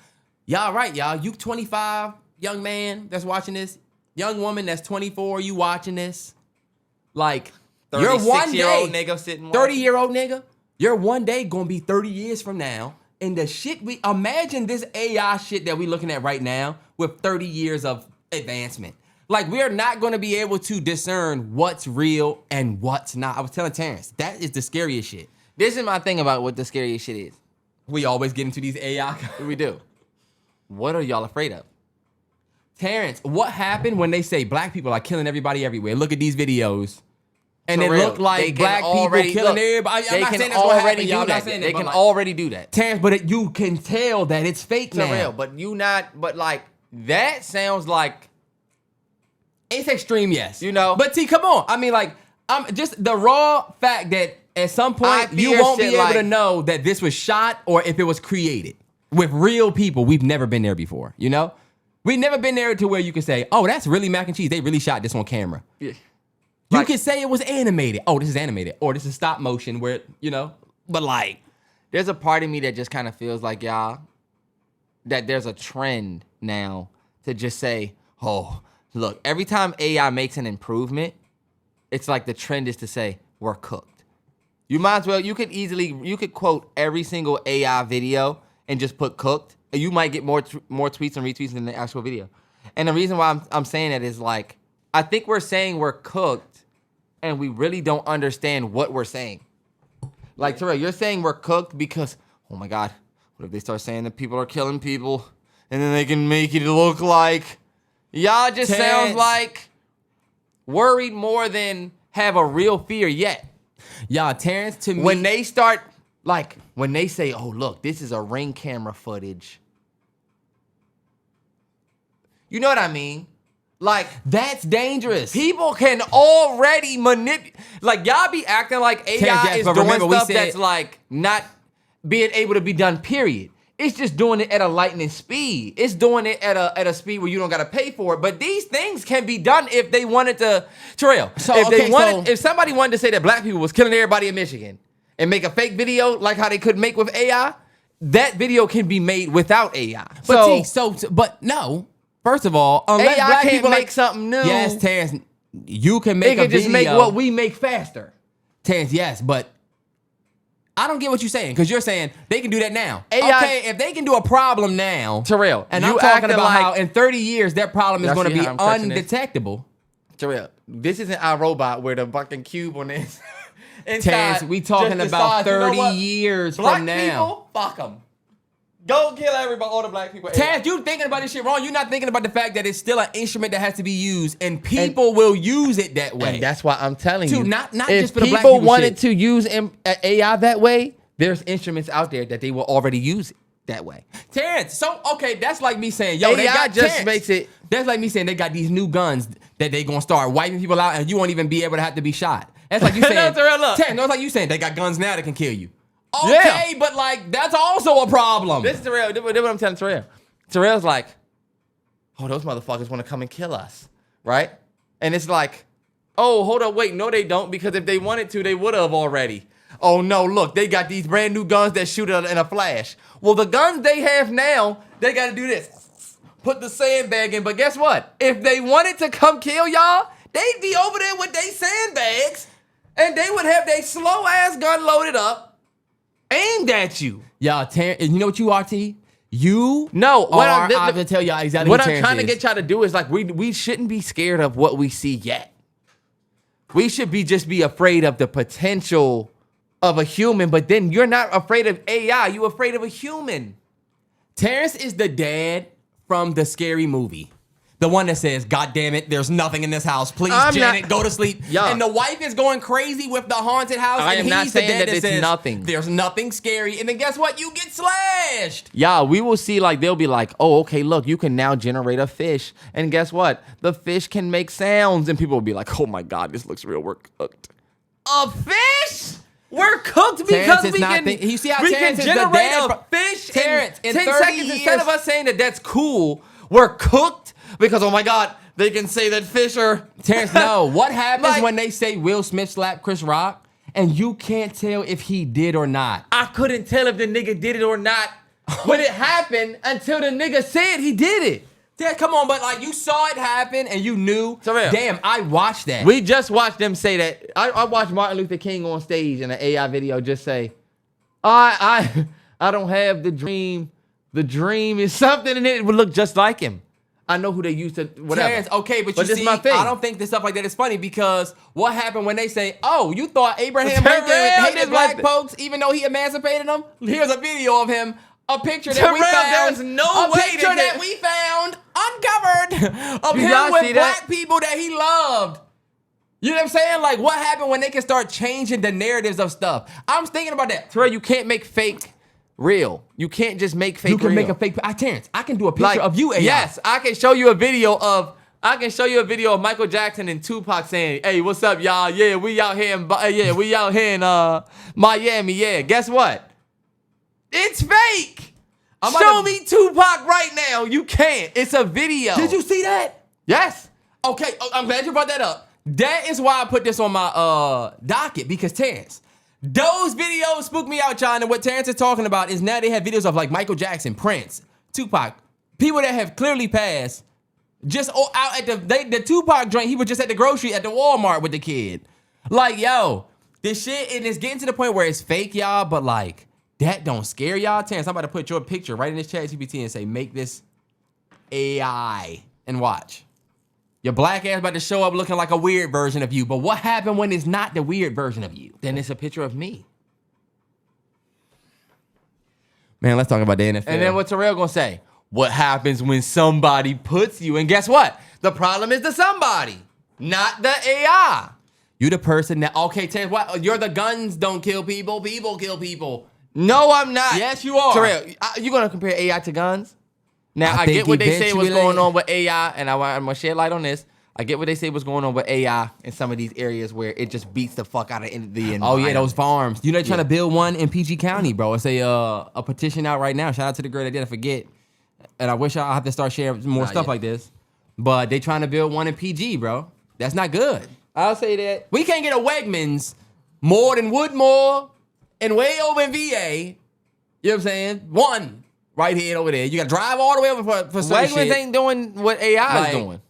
y'all right, y'all. You 25, young man that's watching this, young woman that's 24, you watching this. Like, you're one 36-year-old day, nigga sitting 30-year-old nigga, you're one day gonna be 30 years from now. And the shit imagine this AI shit that we looking at right now with 30 years of advancement. Like, we're not gonna be able to discern what's real and what's not. I was telling Terrance, that is the scariest shit. This is my thing about what the scariest shit is. We always get into these AI. We do. What are y'all afraid of? Terrance, what happened when they say black people are killing everybody everywhere? Look at these videos. And For it real, looked like they can black people already- killing look, everybody. I'm They not can saying that's what already happened, do y'all. I'm not that. saying They that, can but already do that. Terrance, but you can tell that it's fake For now. real, but you not. But like that sounds like It's extreme, yes. You know? But T, come on. I mean, like, I'm just the raw fact that at some I point you fear won't be shit able like- to know that this was shot or if it was created with real people. We've never been there before, you know? We've never been there to where you can say, oh, that's really mac and cheese. They really shot this on camera. Yeah. You Like- can say it was animated. Oh, this is animated. Or this is stop motion where, you know, but like, there's a part of me that just kind of feels like y'all that there's a trend now to just say, oh, look, every time AI makes an improvement, it's like the trend is to say we're cooked. You might as well, you could quote every single AI video and just put cooked, and you might get more tweets and retweets than the actual video. And the reason why I'm saying that is like, I think we're saying we're cooked and we really don't understand what we're saying. Like, Terrell, you're saying we're cooked because, oh my God, what if they start saying that people are killing people and then they can make it look like, y'all just sounds Terrance. like worried more than have a real fear yet. y'all, Terrance, to me, When they start, like, when they say, oh, look, this is a Ring camera footage. You know what I mean? Like, that's dangerous. people can already manipulate. Like, y'all be acting like AI Terrance, is but doing remember, we stuff said- that's like not being able to be done, period. It's just doing it at a lightning speed. It's doing it at a speed where you don't gotta pay for it. But these things can be done if they wanted to. Terrell, So, if okay, they wanted, so- if somebody wanted to say that black people was killing everybody in Michigan and make a fake video like how they could make with AI, that video can be made without AI. But no. First of all, unless AI black can't people make something new. Yes, Terrance, you can make They can a just video. make what we make faster. Terrance, yes, but I don't get what you're saying because you're saying they can do that now. AI okay, if they can do a problem now, Terrell, and you I'm talking acting about like- how in 30 years that problem is Y'all going to see be how I'm touching this? undetectable. Terrell, this isn't our robot where the fucking cube on this. Terrance, we talking about 30 years Black from now. people, fuck them. Go kill everybody, all the black people. Terrance, you thinking about this shit wrong. You're not thinking about the fact that it's still an instrument that has to be used, and people will use it that way. And that's why I'm telling To you. not if just for the black people people wanted shit. to use AI that way, there's instruments out there that they will already use it that way. Terrance, so okay, that's like me saying, yo, they AI got just Terrance. makes it. That's like me saying they got these new guns that they gonna start wiping people out, and you won't even be able to have to be shot. That's like you saying, No, Terrell, look. Terrance, no, it's like you saying they got guns now that can kill you. Okay, Yeah. but like that's also a problem. This is Terrell. This is what I'm telling Terrell. Terrell's like, oh, those motherfuckers want to come and kill us, right? And it's like, oh, hold up, wait, no, they don't, because if they wanted to, they would have already. Oh no, look, they got these brand new guns that shoot in a flash. Well, the guns they have now, they got to do this, put the sandbag in. But guess what? If they wanted to come kill y'all, they'd be over there with their sandbags, and they would have their slow ass gun loaded up, aimed at you. Y'all, Terrance, and you know what you are, T? You No, what are, I'm- I have to tell y'all exactly what what I'm Terrance trying to is. get y'all to do is like we shouldn't be scared of what we see yet. We should just be afraid of the potential of a human, but then you're not afraid of AI, you're afraid of a human. Terrance is the dad from the Scary Movie. The one that says, God damn it, there's nothing in this house. Please, I'm Janet, not- go to sleep. Y'all. And the wife is going crazy with the haunted house. I and am not he's the saying dad that it's says, nothing. There's nothing scary. And then guess what? You get slashed. Yeah, we will see like they'll be like, oh, okay, look, you can now generate a fish. And guess what? The fish can make sounds. And people will be like, oh my God, this looks real. We're cooked. A fish? We're cooked because Terrance is we not can, think- you see how we Terrance can is the generate dad a from- fish Terrance, in in 10 30 seconds. Instead of years- us saying that that's cool, we're cooked because, oh my God, they can say that fish are... Terrance, no. What happens Like- when they say Will Smith slapped Chris Rock and you can't tell if he did or not? I couldn't tell if the nigga did it or not when it happened until the nigga said he did it. Yeah, come on, but like you saw it happen and you knew. Terrell. Damn, I watched that. We just watched them say that. I watched Martin Luther King on stage in an AI video just say, I don't have the dream. The dream is something, and it would look just like him. I know who they used to, whatever. Terrance, okay, but you this see, is my thing. I don't think this stuff like that is funny because what happened when they say, oh, you thought Abraham Terrell, Lincoln hated this black was- folks even though he emancipated them? Here's a video of him, a picture that we Terrell, found. there's no a way picture to get- that we found uncovered of Do him y'all with see black that? people that he loved. You know what I'm saying? Like, what happened when they can start changing the narratives of stuff? I'm thinking about that. Terrell, you can't make fake real. You can't just make fake You can real. make a fake. Terrence, I can do a picture of you, AI. Yes, I can show you a video of Michael Jackson and Tupac saying, "Hey, what's up, y'all? Yeah, we out here in Miami. Yeah, guess what? It's fake. I'm about Show to- me Tupac right now. You can't. It's a video. Did you see that? Yes. Okay, I'm glad you brought that up. That is why I put this on my docket because Terrence, those videos spook me out, John. And what Terrence is talking about is now they have videos of like Michael Jackson, Prince, Tupac, people that have clearly passed. Just out at the Tupac joint, he was just at the grocery at the Walmart with the kid. Like, yo, this shit, and it's getting to the point where it's fake, y'all, but like, that don't scare y'all. Terrence, I'm about to put your picture right in this chat GPT and say, make this AI and watch. Your black ass about to show up looking like a weird version of you, but what happened when it's not the weird version of you? Then it's a picture of me. Man, let's talk about the NFL. And then what Terrell gonna say? What happens when somebody puts you? And guess what? The problem is the somebody, not the AI. You the person that, okay, Terrence, what? You're the guns don't kill people, people kill people. No, I'm not. Yes, you are. Terrell, you gonna compare AI to guns? Now, I think get what they say was eventually- going on with AI, and I'm gonna shed light on this. I get what they say was going on with AI in some of these areas where it just beats the fuck out of the environment. Oh yeah, those farms. You know they're trying to build one in PG County, bro. It's a petition out right now. Shout out to the girl that did. I forget. And I wish I'll have to start sharing more stuff yet. like this. But they trying to build one in PG, bro. That's not good. I'll say that. We can't get a Wegmans more than Woodmore and way over in VA. You know what I'm saying? One right here and over there. You got to drive all the way over for some Wegmans shit. ain't doing what AI Like, is doing.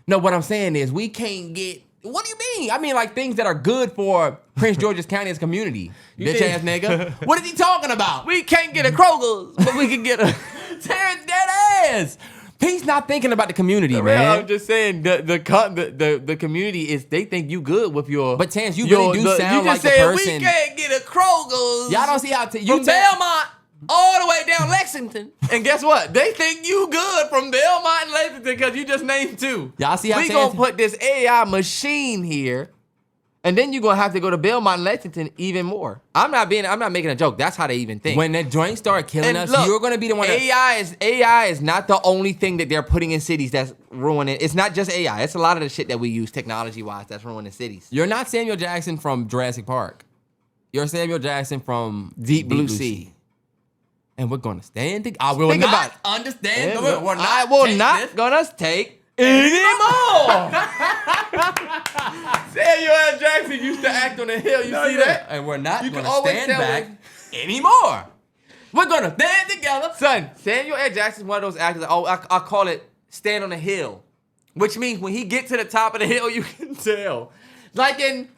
No, what I'm saying is we can't get. What do you mean? I mean like things that are good for Prince George's County as a community. Bitch ass nigga. What is he talking about? We can't get a Kroger's, but we can get a. Terrence dead ass. He's not thinking about the community, Man, man. I'm just saying the community is they think you good with your. But Terrence, you really do sound you like just the said person. We can't get a Kroger's. Y'all don't see how you from Belmont all the way down Lexington. And guess what? They think you good from Belmont and Lexington because you just named two. Y'all see how we Terrence- gonna put this AI machine here, and then you're gonna have to go to Belmont and Lexington even more. I'm not making a joke. That's how they even think. When that joint start killing And us, look, you're gonna be the one. AI is not the only thing that they're putting in cities that's ruining. It's not just AI. It's a lot of the shit that we use technology wise that's ruining cities. You're not Samuel Jackson from Jurassic Park. You're Samuel Jackson from Deep Blue Sea. And we're gonna stand together. I will Think not about it. understand. I will not gonna take anymore. Samuel L. Jackson used to act on the hill. You see that? And we're not You can gonna always stand tell back anymore. We're gonna stand together. Son, Samuel L. Jackson is one of those actors. Oh, I call it stand on the hill, which means when he get to the top of the hill, you can tell. Like in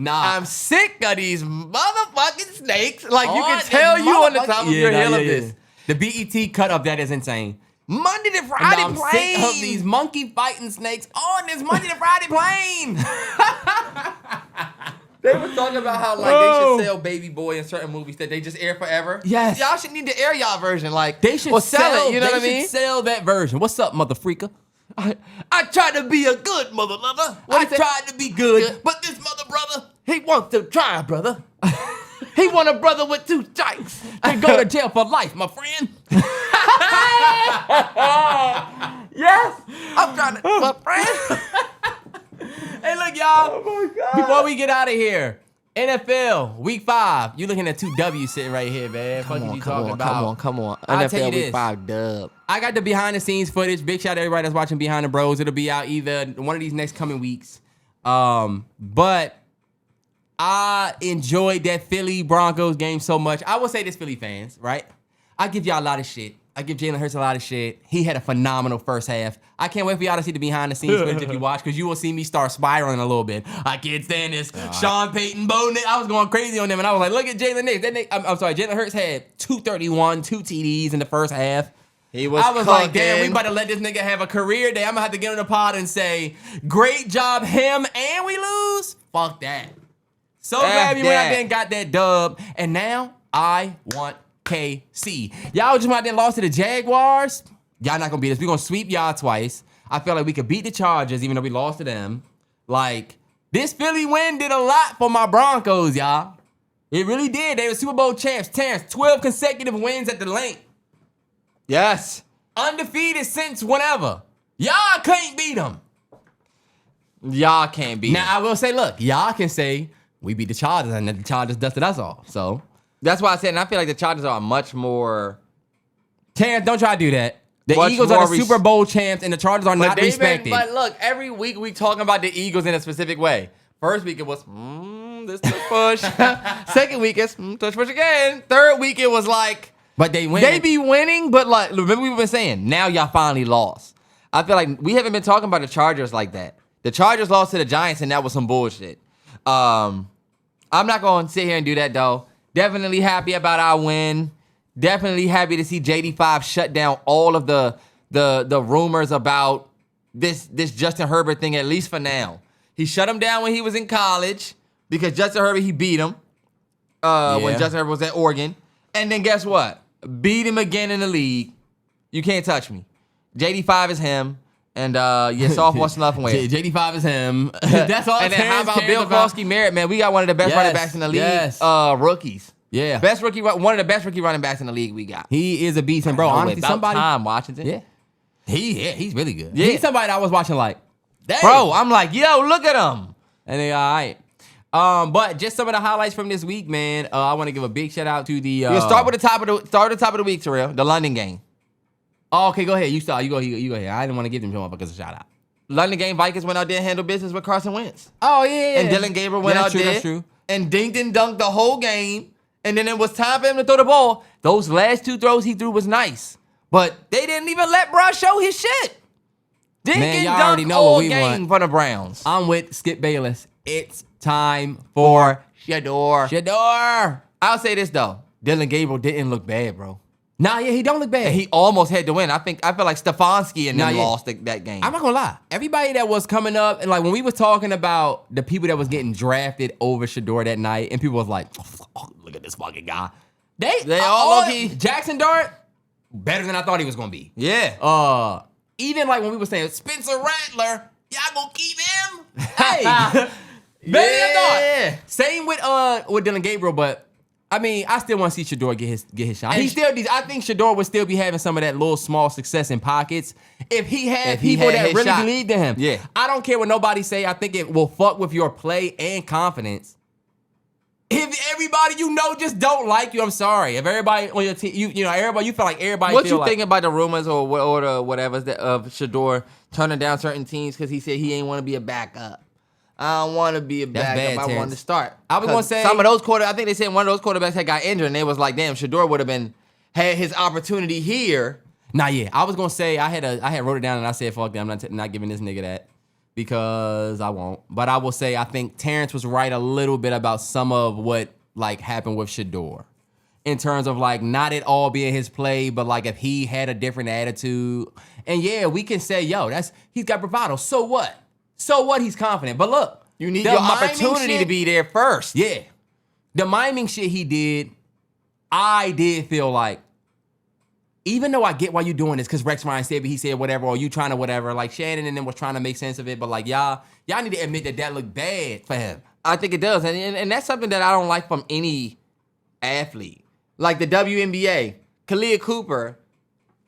I'm sick of these motherfucking snakes. Like you can tell you on the top of your hill of this. The BET cut of that is insane. Monday to And Friday I'm plane. sick of these monkey fighting snakes on this Monday to Friday plane. They were talking about how like they should sell Baby Boy in certain movies that they just air forever. Yes. Y'all should need to air y'all version. Like They should or sell it. You know they what I mean? should sell that version. What's up, mother freaker? I tried to be a good mother lover. I tried to be good, but this mother brother, he wants to try, brother. He want a brother with two strikes. to go to jail for life, my friend. Yes, I'm trying to, my friend. Hey, look, y'all. Oh my God. Before we get out of here, NFL Week 5. You looking at 2 W's sitting right here, man. Fuck you talking about? Come on. I'll NFL tell you Week this. 5 dub. I got the behind the scenes footage. Big shout out to everybody that's watching Behind the Bros. It'll be out either one of these next coming weeks. But I enjoyed that Philly Broncos game so much. I will say this, Philly fans, right? I give y'all a lot of shit. I give Jalen Hurts a lot of shit. He had a phenomenal first half. I can't wait for y'all to see the behind the scenes footage if you watch, because you will see me start spiraling a little bit. I can't stand this. Sean Payton, Bo Nix. I was going crazy on them, and I was like, look at Jalen Hurts. I'm sorry, Jalen Hurts had 231, 2 TDs in the first half. I was like, damn, we about to let this nigga have a career day. I'm gonna have to get on the pod and say, great job, him, and we lose? Fuck that. So glad we went out there and got that dub. And now I want KC. Y'all just went out there and lost to the Jaguars. Y'all not gonna beat us. We're gonna sweep y'all twice. I feel like we could beat the Chargers even though we lost to them. Like, this Philly win did a lot for my Broncos, y'all. It really did. They were Super Bowl champs. Terrance, 12 consecutive wins at the link. Yes. Undefeated since whenever. Y'all can't beat them. Y'all can't beat them. Now, I will say, look, y'all can say we beat the Chargers and the Chargers dusted us off. So that's why I said, and I feel like the Chargers are much more... Terrance, don't try to do that. The Much Eagles are more the Super Bowl champs and the Chargers are not respected. But look, every week we talking about the Eagles in a specific way. First week it was, this tush push. Second week it's, tush push again. Third week it was like... But they win. They be winning, but like, remember we've been saying, now y'all finally lost. I feel like we haven't been talking about the Chargers like that. The Chargers lost to the Giants, and that was some bullshit. I'm not going to sit here and do that, though. Definitely happy about our win. Definitely happy to see JD5 shut down all of the rumors about this Justin Herbert thing, at least for now. He shut him down when he was in college because Justin Herbert, he beat him when Justin Herbert was at Oregon. And then guess what? Beat him again in the league. You can't touch me. JD5 is him. And your sophomore snuff win. JD5 is him. That's all. And then how about Bill Kowski Merritt, man? We got one of the best running backs in the league. Yes. Rookies. Yeah. One of the best rookie running backs in the league we got. He is a beast. And bro, honestly, somebody... Time, Washington. Yeah. He's really good. Yeah. He's somebody that I was watching like, dang. Bro, I'm like, yo, look at him. And they all right. But just some of the highlights from this week, man. I want to give a big shout out to the... We'll start with the top of the week, Terrell. The London game. Oh, okay, go ahead. You start. You go ahead. I didn't want to give them motherfuckers a shout out. London game, Vikings went out there and handled business with Carson Wentz. Oh, yeah. And Dylan Gabriel went out there. That's true. And dinked and dunked the whole game. And then it was time for him to throw the ball. Those last 2 throws he threw was nice. But they didn't even let Bro show his shit. Dink Man, and y'all dunk already know all what we game want. for the Browns. I'm with Skip Bayless. It's time for Shador. Shador. I'll say this, though. Dylan Gabriel didn't look bad, bro. Nah, yeah, he don't look bad. And he almost had to win. I feel like Stefanski and them lost that game. I'm not gonna lie. Everybody that was coming up, and like when we were talking about the people that was getting drafted over Shador that night, and people was like, oh, look at this fucking guy. They all low-key. Jackson Dart, better than I thought he was gonna be. Yeah. Even like when we were saying Spencer Rattler, y'all gonna keep him? Hey, better than I thought. Same with Dylan Gabriel, but I mean, I still want to see Shador get his shot. I think Shador would still be having some of that little small success in pockets if he had people that really believed in him. Yeah. I don't care what nobody say. I think it will fuck with your play and confidence. If everybody you know just don't like you, I'm sorry. If everybody on your team, you know, everybody, you feel like everybody. What you think about the rumors or the whatever of Shador turning down certain teams because he said he ain't want to be a backup? I don't want to be a backup. I want to start. I was gonna say some of those I think they said one of those quarterbacks had got injured, and they was like, "Damn, Shador would have had his opportunity here." Nah, yeah. I was gonna say I had wrote it down and I said, "Fuck that, I'm not giving this nigga that because I won't." But I will say I think Terrance was right a little bit about some of what like happened with Shador, in terms of like not it all being his play, but like if he had a different attitude, and yeah, we can say, "Yo, he's got bravado." So what? So what? He's confident. But look, you need your opportunity to be there first. Yeah. The miming shit he did, I did feel like, even though I get why you doing this, because Rex Ryan said, but he said whatever, or you trying to whatever, like Shannon and them was trying to make sense of it, but like y'all need to admit that looked bad for him. I think it does. And that's something that I don't like from any athlete. Like the WNBA, Kalia Cooper,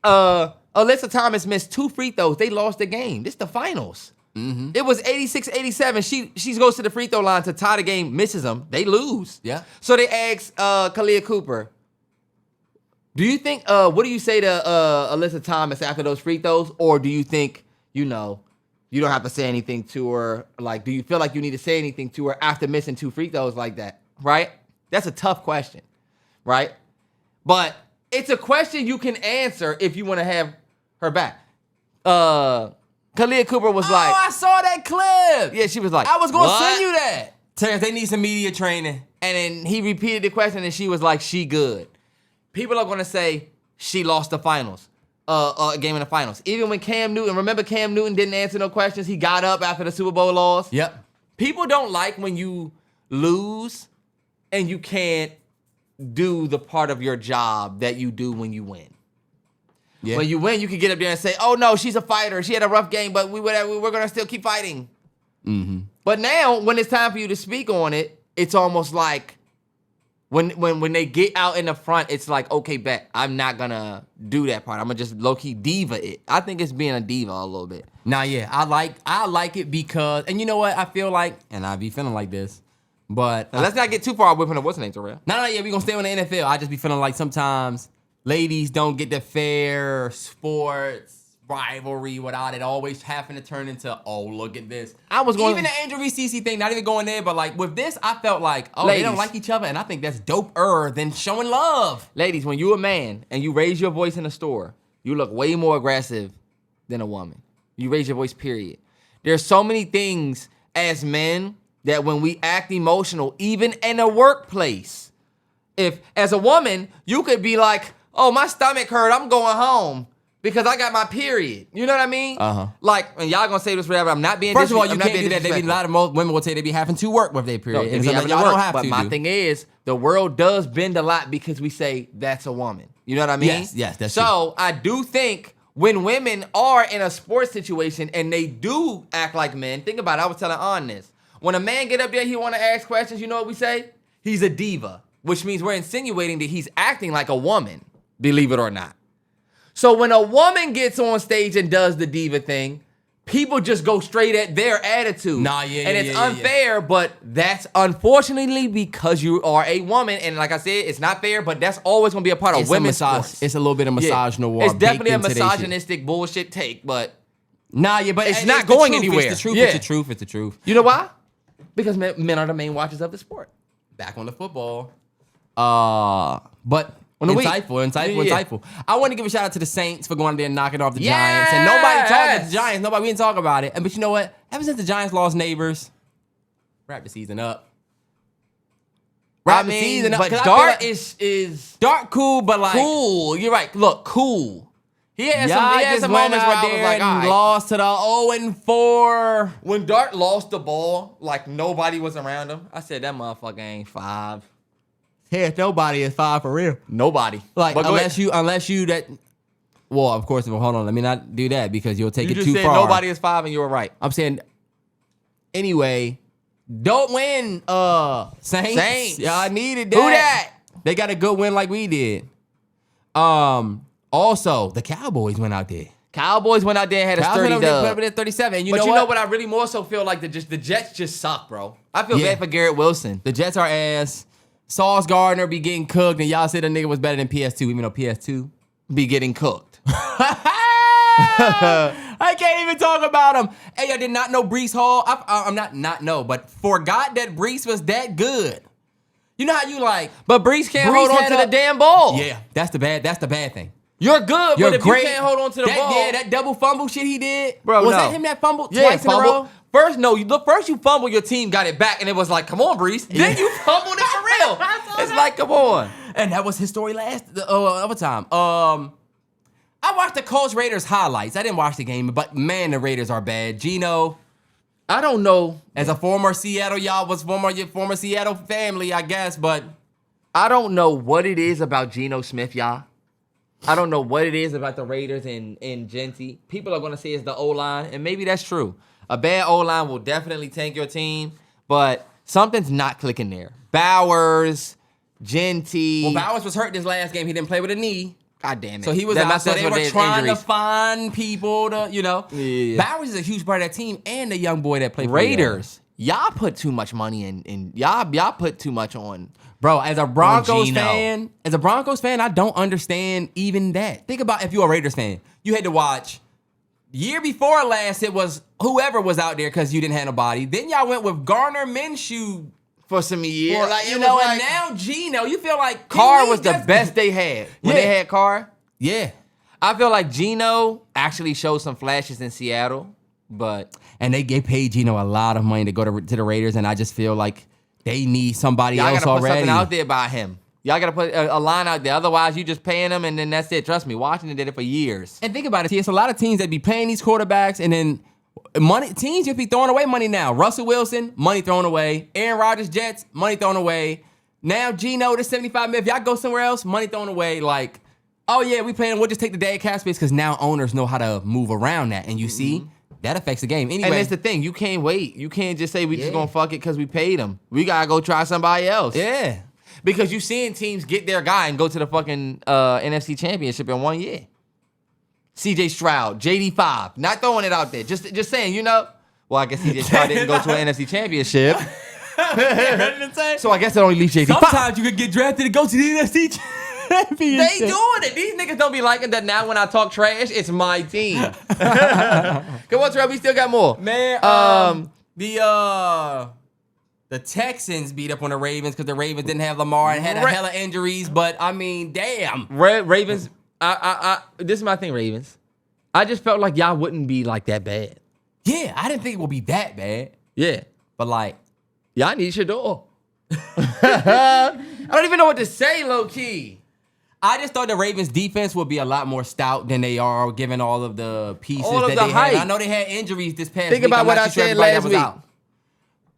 Alyssa Thomas missed 2 free throws. They lost the game. This is the finals. Mm-hmm. It was 86-87. She goes to the free throw line to tie the game, misses them. They lose. Yeah. So they asked Kalia Cooper, do you think, what do you say to Alyssa Thomas after those free throws? Or do you think, you don't have to say anything to her? Like, do you feel like you need to say anything to her after missing 2 free throws like that? Right? That's a tough question. Right? But it's a question you can answer if you want to have her back. Khalid Cooper was like, I saw that clip. yeah, she was like, I was going to "What?" send you that. Terrance, they need some media training. And then he repeated the question, and she was like, she good. People are going to say she lost the finals, a game in the finals. Even when Cam Newton, remember Cam Newton didn't answer no questions? He got up after the Super Bowl loss. Yep. People don't like when you lose and you can't do the part of your job that you do when you win. Yeah. When you win, you can get up there and say, oh, no, she's a fighter. She had a rough game, but we're going to still keep fighting. Mm-hmm. But now, when it's time for you to speak on it, it's almost like when they get out in the front, it's like, okay, bet, I'm not going to do that part. I'm going to just low-key diva it. I think it's being a diva a little bit. Nah, yeah, I like it because, and you know what, I feel like, and I be feeling like this, but. Now, let's not get too far away from the what's the name, Terrell. No, yeah, we gonna stay on the NFL. I just be feeling like sometimes ladies don't get the fair sports rivalry without it always having to turn into, oh, look at this. Even the Angel Reese CC thing, not even going there, but like with this, I felt like, oh, Ladies. they don't like each other, and I think that's doper than showing love. Ladies, when you a man and you raise your voice in a store, you look way more aggressive than a woman. You raise your voice, period. There's so many things as men that when we act emotional, even in a workplace, if as a woman, you could be like, oh, my stomach hurt, I'm going home because I got my period. You know what I mean? Uh-huh. Like, and y'all gonna say this forever, I'm not being First of all, you I'm not can't being do that. They be, a lot of women will say they be having to work with their period. No, and they be having to y'all work, don't have but to my do. thing is, the world does bend a lot because we say that's a woman. You know what I mean? Yes, that's so I do think when women are in a sports situation and they do act like men, think about it. I was telling On this. When a man get up there, he want to ask questions, you know what we say? He's a diva, which means we're insinuating that he's acting like a woman, believe it or not. So when a woman gets on stage and does the diva thing, people just go straight at their attitude. Nah, yeah, and yeah, it's yeah, unfair, but that's unfortunately because you are a woman. And like I said, it's not fair, but that's always going to be a part of women's sports. It's a little bit of massage noir. It's definitely a baked into they shit. misogynistic bullshit take, but Nah, yeah, but it's not the going truth. anywhere. It's the truth. Yeah. It's the truth. It's the truth. you know why? Because men are the main watchers of the sport. Back on the football. But On the week. insightful. I want to give a shout out to the Saints for going there and knocking off the Yes! Giants. And nobody talked about the Giants. We didn't talk about it. But you know what? Ever since the Giants lost neighbors, wrap the season up. But Dart Dart is Dart cool, but like cool. You're right. Look, cool. He had y'all some just went moments where out I was there like, and all right. lost to the 0-4. When Dart lost the ball, like nobody was around him, I said, that motherfucker ain't 5. Heck, nobody is 5 for real. Nobody. Like But go ahead. unless you that. Well, of course. Hold on. Let me not do that because you'll take You it just too said far. nobody is 5 and you were right. I'm saying. Anyway, don't win, Saints. Y'all needed that. Who that? They got a good win like we did. Also, the Cowboys went out there. Cowboys went out there and had a Cowboys sturdy went out there, dub. put up at 37. And But you you know know what? what I really more so feel like the Jets just suck, bro. I feel Yeah. bad for Garrett Wilson. The Jets are ass. Sauce Gardner be getting cooked, and y'all said the nigga was better than PS2, even though PS2 Be getting cooked. I can't even talk about him. Hey, I did not know Breece Hall. I'm not know, but forgot that Breece was that good. You know how you like? But Breece can't Breece hold on had to a- the damn ball. Yeah, that's the bad thing. You're good, You're but if great. you can't hold on to the ball. Yeah, that double fumble shit he did. Bro, was no. that him that fumbled Yeah, twice in a row? fumble. First, no. First you fumble, your team got it back, and it was like, come on, Breece. Then you fumbled it for real. It's like, come on. And that was his story last other time. I watched the Colts Raiders highlights. I didn't watch the game, but man, the Raiders are bad. Gino, I don't know. as a former Seattle, y'all was former Seattle family, I guess, but I don't know what it is about Geno Smith, y'all. I don't know what it is about the Raiders and Genty. People are going to say it's the O-line, and maybe that's true. A bad O-line will definitely tank your team, but something's not clicking there. Bowers, Genty. well, Bowers was hurt this last game. He didn't play with a knee. God damn it. So he was That out. messed So up they with were his trying injuries. to find people to, Yeah. Bowers is a huge part of that team and the young boy that played for Raiders. Y'all put too much money in y'all put too much on. Bro, as a Broncos Geno. fan, I don't understand even that. Think about if you're a Raiders fan. You had to watch year before last, it was whoever was out there because you didn't have nobody. Then y'all went with Gardner Minshew for some years. Well, like, you it know, was and like, now Gino, you feel like Carr Lee was the just- best they had. When they had Carr, Yeah. I feel like Gino actually showed some flashes in Seattle, but And they paid Gino a lot of money to go to the Raiders, and I just feel like they need somebody y'all else gotta put already. something out there by him. Y'all gotta put a line out there. Otherwise, you just paying him, and then that's it. Trust me, Washington did it for years. And think about it, it's a lot of teams that be paying these quarterbacks, and then teams just be throwing away money now. Russell Wilson, money thrown away. Aaron Rodgers, Jets, money thrown away. Now Gino, this $75 million. If y'all go somewhere else, money thrown away. Like, oh yeah, we'll just take the dead cap space because now owners know how to move around that, and you see that affects the game. Anyway, And that's the thing. You can't wait. You can't just say we just gonna fuck it because we paid him. We gotta go try somebody else. yeah. Because you seeing teams get their guy and go to the fucking NFC Championship in 1 year. CJ Stroud, JD5, not throwing it out there. Just saying, you know. Well, I guess CJ Stroud didn't go to an NFC Championship. So I guess it only leaves JD5. Sometimes you could get drafted to go to the NFC Championship. They doing it. These niggas don't be liking that now when I talk trash, it's my team. Come on, Terrell, we still got more. Man, the Texans beat up on the Ravens because the Ravens didn't have Lamar and had a hella injuries. But I mean, damn. Ravens, this is my thing, Ravens. I just felt like y'all wouldn't be like that bad. Yeah, I didn't think it would be that bad. Yeah. But like, Y'all need Shador. I don't even know what to say, low key. I just thought the Ravens defense would be a lot more stout than they are, given all of the pieces All of that the they hype. had. I know they had injuries this past Think week. about I'm what not I too sure said everybody last that was week. out.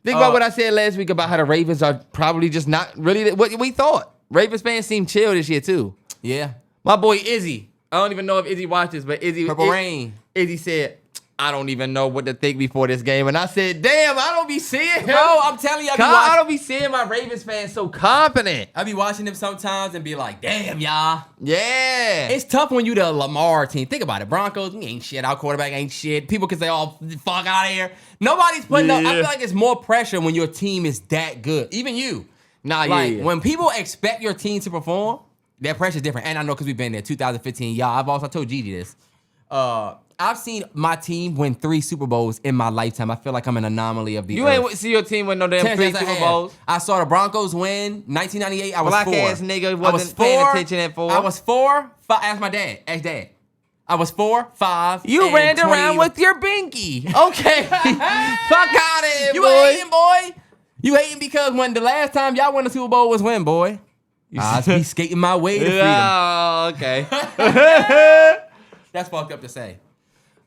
Think about what I said last week about how the Ravens are probably just not really what we thought. Ravens fans seem chill this year, too. Yeah. My boy Izzy. I don't even know if Izzy watched this, but Purple Rain. Izzy said, I don't even know what to think before this game. And I said, damn, I don't be seeing him. Bro, I'm telling you, I don't be seeing my Ravens fans so confident. I be watching them sometimes and be like, damn, y'all. Yeah. It's tough when you the Lamar team. Think about it. Broncos, we ain't shit. Our quarterback ain't shit. People can say, oh, fuck out of here. Nobody's putting up. I feel like it's more pressure when your team is that good. Even you. Like, when people expect your team to perform, that pressure's different. And I know because we've been there. 2015, y'all. I told Gigi this. I've seen my team win 3 Super Bowls in my lifetime. I feel like I'm an anomaly of the You earth. ain't see your team win no damn Terrance, 3 yes, I Super have. Bowls. I saw the Broncos win 1998. I was Black 4. ass nigga I wasn't was paying 4. attention at 4. I was 4. 5. Ask my dad. Ask dad. I was 4, 5. You and ran 20. around with your binky. Okay. Fuck out of here, You boy. hating, boy. You hating because when the last time y'all won the Super Bowl was when, boy? I be skating my way to freedom. Oh, okay. That's fucked up to say.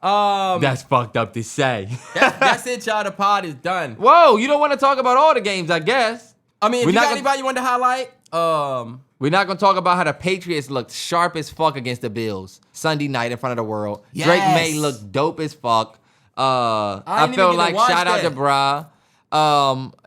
That's fucked up to say. That's it, y'all. The pod is done. Whoa, you don't want to talk about all the games, I guess. I mean, if We're you not got gonna- anybody you want to highlight, We're not going to talk about how the Patriots looked sharp as fuck against the Bills Sunday night in front of the world. Yes. Drake May looked dope as fuck. I ain't even feel get to like watch shout out that. to Bra.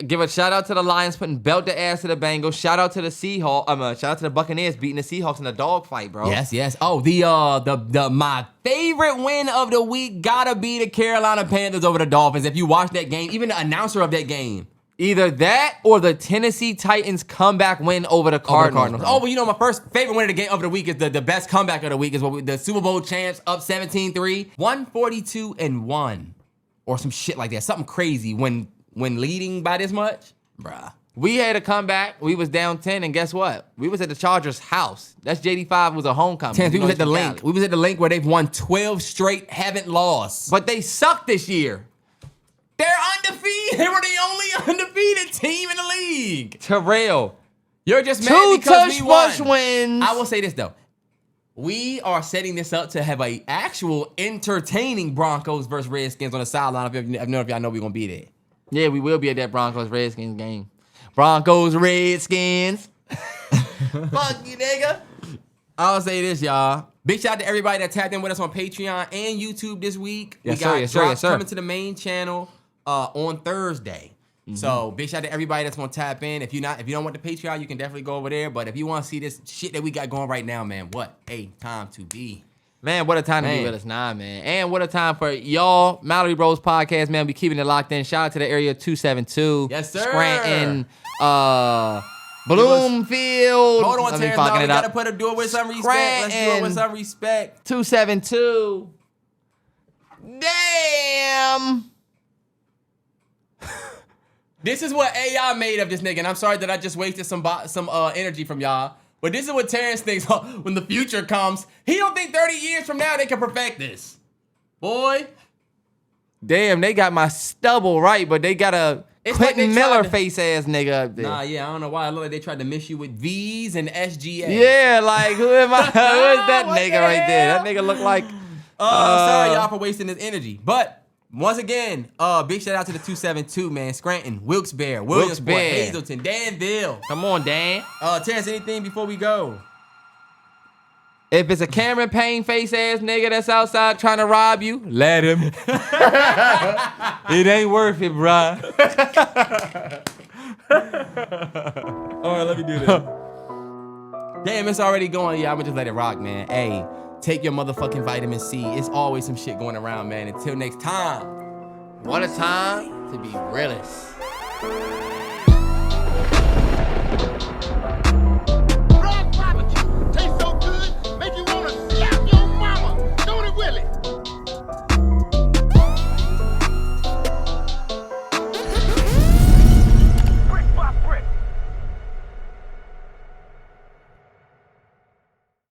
Give a shout out to the Lions putting belt to ass to the Bengals. Shout out to the Seahawks. Shout out to the Buccaneers beating the Seahawks in a dog fight, bro. Yes. Oh, the my favorite win of the week gotta be the Carolina Panthers over the Dolphins. If you watch that game, even the announcer of that game. Either that or the Tennessee Titans comeback win over the Cardinals. Oh, well, you know, my first favorite win of the game of the week is the best comeback of the week is the Super Bowl champs up 17-3, 142-1, or some shit like that. Something crazy when leading by this much, bruh. We had a comeback. We was down 10, and guess what? We was at the Chargers' house. That's JD5 was a homecoming. Terrance, we You know was at the it's link. valid. We was at the link where they've won 12 straight, haven't lost. But they sucked this year. They're undefeated. They were the only undefeated team in the league. Terrell. You're just mad Two because we won. touch wins. I will say this though. We are setting this up to have a actual entertaining Broncos versus Redskins on the sideline. I don't know if y'all know we're gonna be there. Yeah, we will be at that Broncos-Redskins game. Broncos-Redskins. Fuck you, nigga. I'll say this, y'all. Big shout out to everybody that tapped in with us on Patreon and YouTube this week. Yes, we sir, got yes, sir, drops yes, sir. coming to the main channel on Thursday. So big shout out to everybody that's gonna tap in. If you don't want the Patreon, you can definitely go over there. But if you want to see this shit that we got going right now, man, what a time to be. Man, what a time to be Man. with us now, man. And what a time for y'all. Mallory Bros Podcast, man. We keeping it locked in. Shout out to the area 272. Yes, sir. Scranton, Bloomfield. Hold on, Let me Terrance. fucking No, we it up. gotta do it with some respect. Let's do it with some respect. 272. Damn. This is what AI made of this nigga, and I'm sorry that I just wasted some energy from y'all. But this is what Terrance thinks when the future comes. He don't think 30 years from now they can perfect this. Boy. Damn, they got my stubble right, but they got a Quentin Miller face ass nigga up there. Nah, yeah, I don't know why. I look like they tried to miss you with V's and SGA. Yeah, like who am I? Who is that nigga right there? That nigga look like. Sorry y'all for wasting this energy. But once again, big shout out to the 272, man. Scranton, Wilkes-Barre, Williamsport, Hazleton, Danville. Come on, Dan. Terrance, anything before we go? If it's a Cameron Payne face ass nigga that's outside trying to rob you, let him. It ain't worth it, bruh. All right, let me do this. Damn, it's already going. Yeah, I'ma just let it rock, man. Hey, take your motherfucking vitamin C. It's always some shit going around, man. Until next time. What a time to be realist.